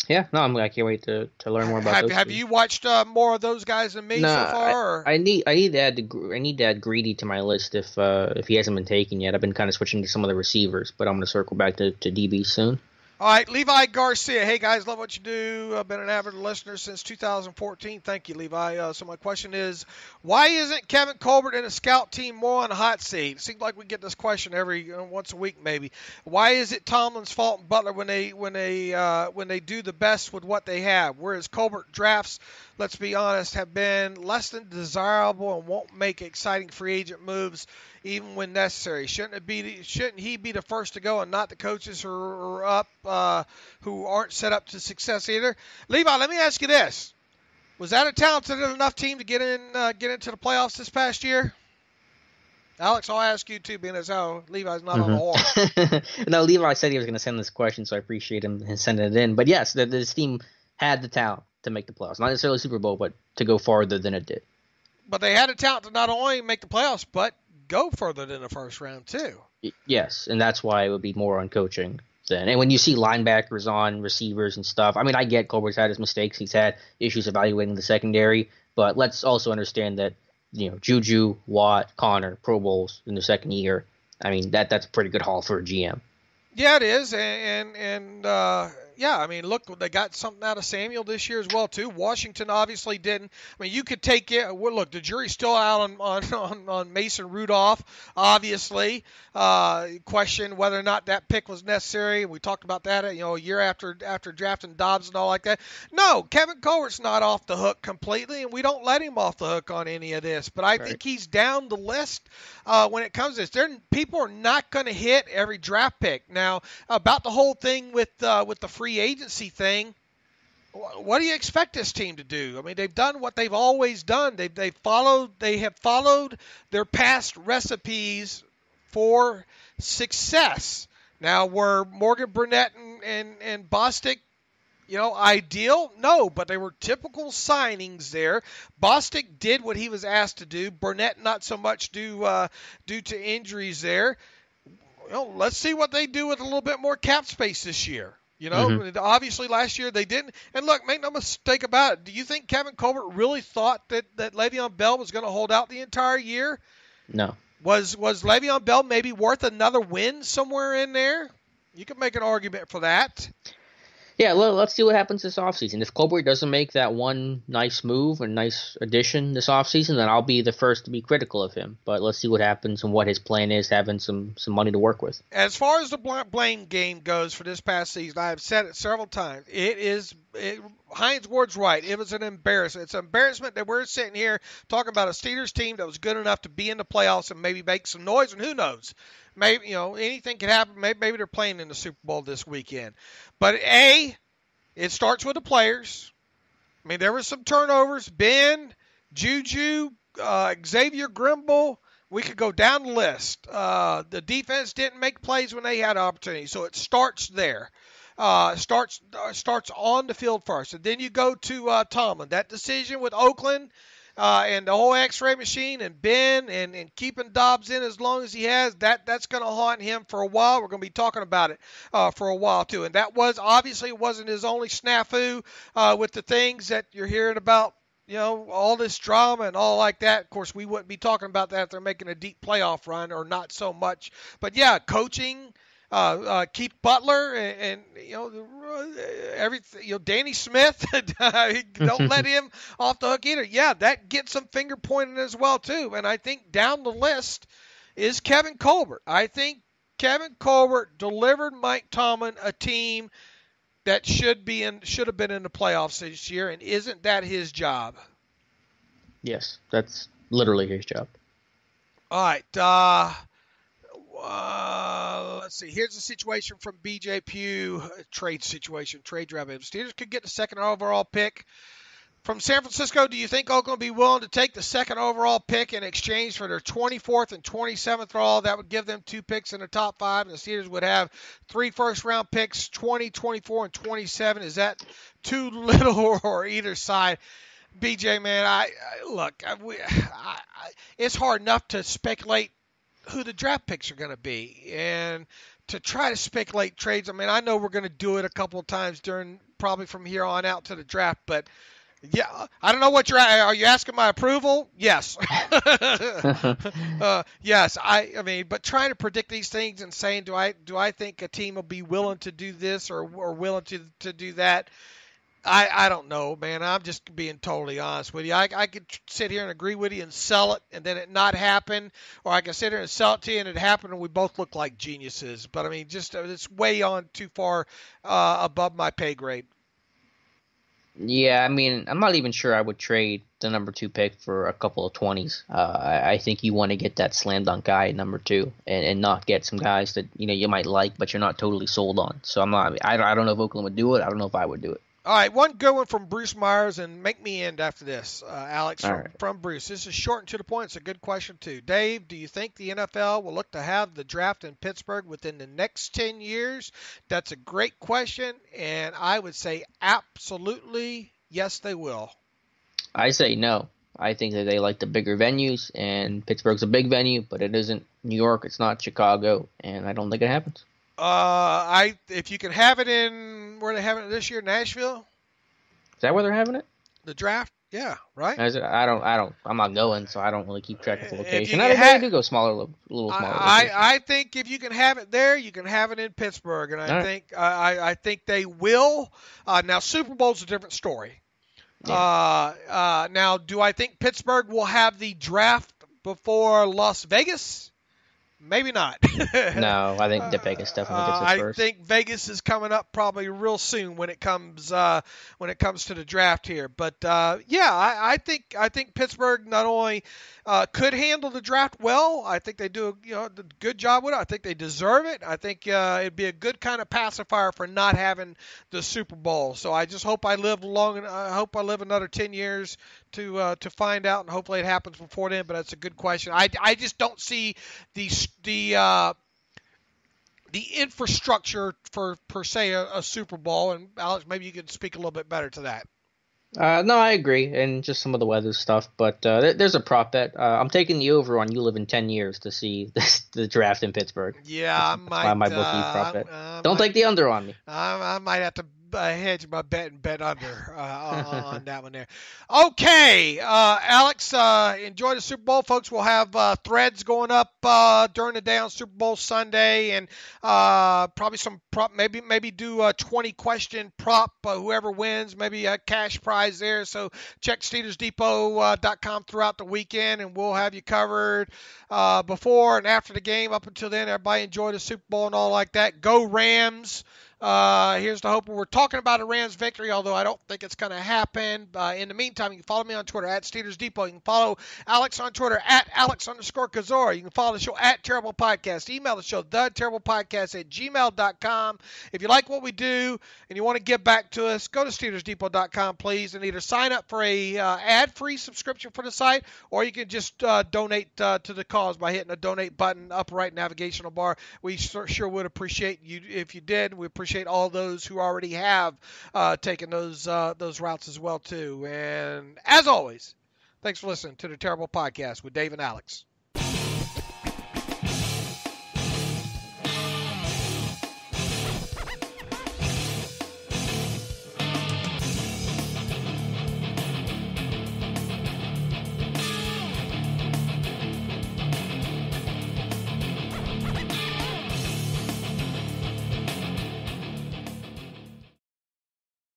B: Yeah, no, I can't wait to learn more about those.
C: Have you watched more of those guys than me so far?
B: I need to add Greedy to my list if he hasn't been taken yet. I've been kind of switching to some of the receivers, but I'm going to circle back to DB soon.
C: All right, Levi Garcia. Hey, guys, love what you do. I've been an avid listener since 2014. Thank you, Levi. So my question is, why isn't Kevin Colbert and a scout team more on the hot seat? It seems like we get this question every once a week, maybe. Why is it Tomlin's fault and Butler when they do the best with what they have, whereas Colbert drafts, let's be honest, have been less than desirable and won't make exciting free agent moves even when necessary? Shouldn't he be the first to go and not the coaches who are up, who aren't set up to success either? Levi, let me ask you this: was that a talented enough team to get into the playoffs this past year? Alex, I'll ask you too, being as how Levi's not on the horn.
B: No, Levi said he was going to send this question, so I appreciate him sending it in. But yes, this team had the talent to make the playoffs, not necessarily Super Bowl, but to go farther than it did.
C: But they had the talent to not only make the playoffs, but go further than the first round too.
B: Yes, and that's why it would be more on coaching then. And when you see linebackers on receivers and stuff, I mean, I get Colbert's had his mistakes. He's had issues evaluating the secondary, but let's also understand that, Juju, Watt, Connor, Pro Bowls in their second year. I mean, that's a pretty good haul for a GM.
C: Yeah, it is, and yeah, I mean, look, they got something out of Samuel this year as well too. Washington obviously didn't. I mean, you could take it. Well, look, the jury's still out on Mason Rudolph. Obviously, question whether or not that pick was necessary. We talked about that, a year after drafting Dobbs and all like that. No, Kevin Colbert's not off the hook completely, and we don't let him off the hook on any of this. But I think he's down the list when it comes to this. People are not going to hit every draft pick. Now, about the whole thing with the free agency thing, what do you expect this team to do? I mean, they've done what they've always done. They have followed their past recipes for success. Now, were Morgan Burnett and Bostic, ideal? No, but they were typical signings there. Bostic did what he was asked to do. Burnett not so much due to injuries there. Let's see what they do with a little bit more cap space this year. Obviously last year they didn't. And look, make no mistake about it. Do you think Kevin Colbert really thought that Le'Veon Bell was going to hold out the entire year?
B: No.
C: Was Le'Veon Bell maybe worth another win somewhere in there? You could make an argument for that.
B: Yeah, let's see what happens this offseason. If Colbert doesn't make that one nice move or nice addition this offseason, then I'll be the first to be critical of him. But let's see what happens and what his plan is, having some money to work with.
C: As far as the blame game goes for this past season, I have said it several times. Hines Ward's right. It was an embarrassment. It's an embarrassment that we're sitting here talking about a Steelers team that was good enough to be in the playoffs and maybe make some noise, and who knows? Maybe, anything could happen. Maybe they're playing in the Super Bowl this weekend. But it starts with the players. I mean, there were some turnovers. Ben, Juju, Xavier Grimble. We could go down the list. The defense didn't make plays when they had opportunity, so it starts there. Starts on the field first, and then you go to Tomlin. That decision with Oakland. And the whole X-ray machine and Ben and keeping Dobbs in as long as he has, that's going to haunt him for a while. We're going to be talking about it for a while too. And that wasn't his only snafu with the things that you're hearing about, all this drama and all like that. Of course, we wouldn't be talking about that if they're making a deep playoff run, or not so much. But yeah, coaching. Keith Butler and everything. Danny Smith, don't let him off the hook either. Yeah, that gets some finger pointing as well too. And I think down the list is Kevin Colbert. I think Kevin Colbert delivered Mike Tomlin a team that should have been in the playoffs this year, and isn't that his job?
B: Yes, that's literally his job.
C: All right. Let's see. Here's the situation from BJ Pugh. Trade draft. If Steelers could get the second overall pick, From San Francisco, do you think Oakland will be willing to take the second overall pick in exchange for their 24th and 27th overall? That would give them 2 picks in the top 5, and the Steelers would have 3 first-round picks, 20, 24, and 27. Is that too little or either side? BJ, man, it's hard enough to speculate who the draft picks are going to be, and to try to speculate trades. I mean, I know we're going to do it a couple of times probably from here on out to the draft, but yeah, I don't know what are you asking my approval? Yes. Yes. I mean, but trying to predict these things and saying, do I think a team will be willing to do this or willing to do that? I don't know, man. I'm just being totally honest with you. I could sit here and agree with you and sell it and then it not happen, or I can sit here and sell it to you and it happened and we both look like geniuses. But I mean, just it's way on too far above my pay grade.
B: Yeah, I mean, I'm not even sure I would trade the number 2 pick for a couple of 20s. I think you want to get that slam dunk guy at number 2 and not get some guys that you might like, but you're not totally sold on. So I don't know if Oakland would do it. I don't know if I would do it.
C: All right, one good one from Bruce Myers, and make me end after this, Alex, from Bruce. This is short and to the point. It's a good question, too. Dave, do you think the NFL will look to have the draft in Pittsburgh within the next 10 years? That's a great question, and I would say absolutely yes, they will. I
B: say no. I think that they like the bigger venues, and Pittsburgh's a big venue, but it isn't New York. It's not Chicago, and I don't think it happens.
C: If you can have it in where they having it this year, Nashville.
B: Is that where they're having it?
C: The draft, yeah, right.
B: I'm not going, so I don't really keep track of the location. I do go a little smaller.
C: I think if you can have it there, you can have it in Pittsburgh, and I think they will. Now Super Bowl's a different story. Yeah. Now, do I think Pittsburgh will have the draft before Las Vegas? Maybe not.
B: No, I think Vegas definitely gets it first.
C: I think Vegas is coming up probably real soon when it comes to the draft here. But I think Pittsburgh not only could handle the draft well. I think they do a good job with it. I think they deserve it. I think it'd be a good kind of pacifier for not having the Super Bowl. So I just hope I live I hope I live another 10 years to find out, and hopefully it happens before then. But that's a good question. I just don't see the infrastructure for per se a Super Bowl. And Alex, maybe you could speak a little bit better to that.
B: No, I agree, and just some of the weather stuff. But there's a prop bet. I'm taking the over on you live in 10 years to see the draft in Pittsburgh.
C: Yeah, I might.
B: My bookie prop bet. Don't take the under on me.
C: I might have to hedge my bet and bet under on that one there. Okay, Alex, enjoy the Super Bowl, folks. We'll have threads going up during the day on Super Bowl Sunday, and probably some prop. Maybe do a 20-question prop. Whoever wins, maybe a cash prize there. So check SteelersDepot.com throughout the weekend, and we'll have you covered before and after the game. Up until then, everybody enjoy the Super Bowl and all like that. Go Rams! Here's the hope. We're talking about a Rams victory, although I don't think it's going to happen. In the meantime, you can follow me on Twitter at Steelers Depot. You can follow Alex on Twitter at Alex_Kozora. You can follow the show at Terrible Podcast. Email the show, theterriblepodcast@gmail.com. If you like what we do and you want to give back to us, go to SteelersDepot.com, please, and either sign up for a ad-free subscription for the site, or you can just donate to the cause by hitting the donate button upper right navigational bar. We sure would appreciate you if you did. We appreciate all those who already have taken those routes as well too. And as always, thanks for listening to the Terrible Podcast with Dave and Alex.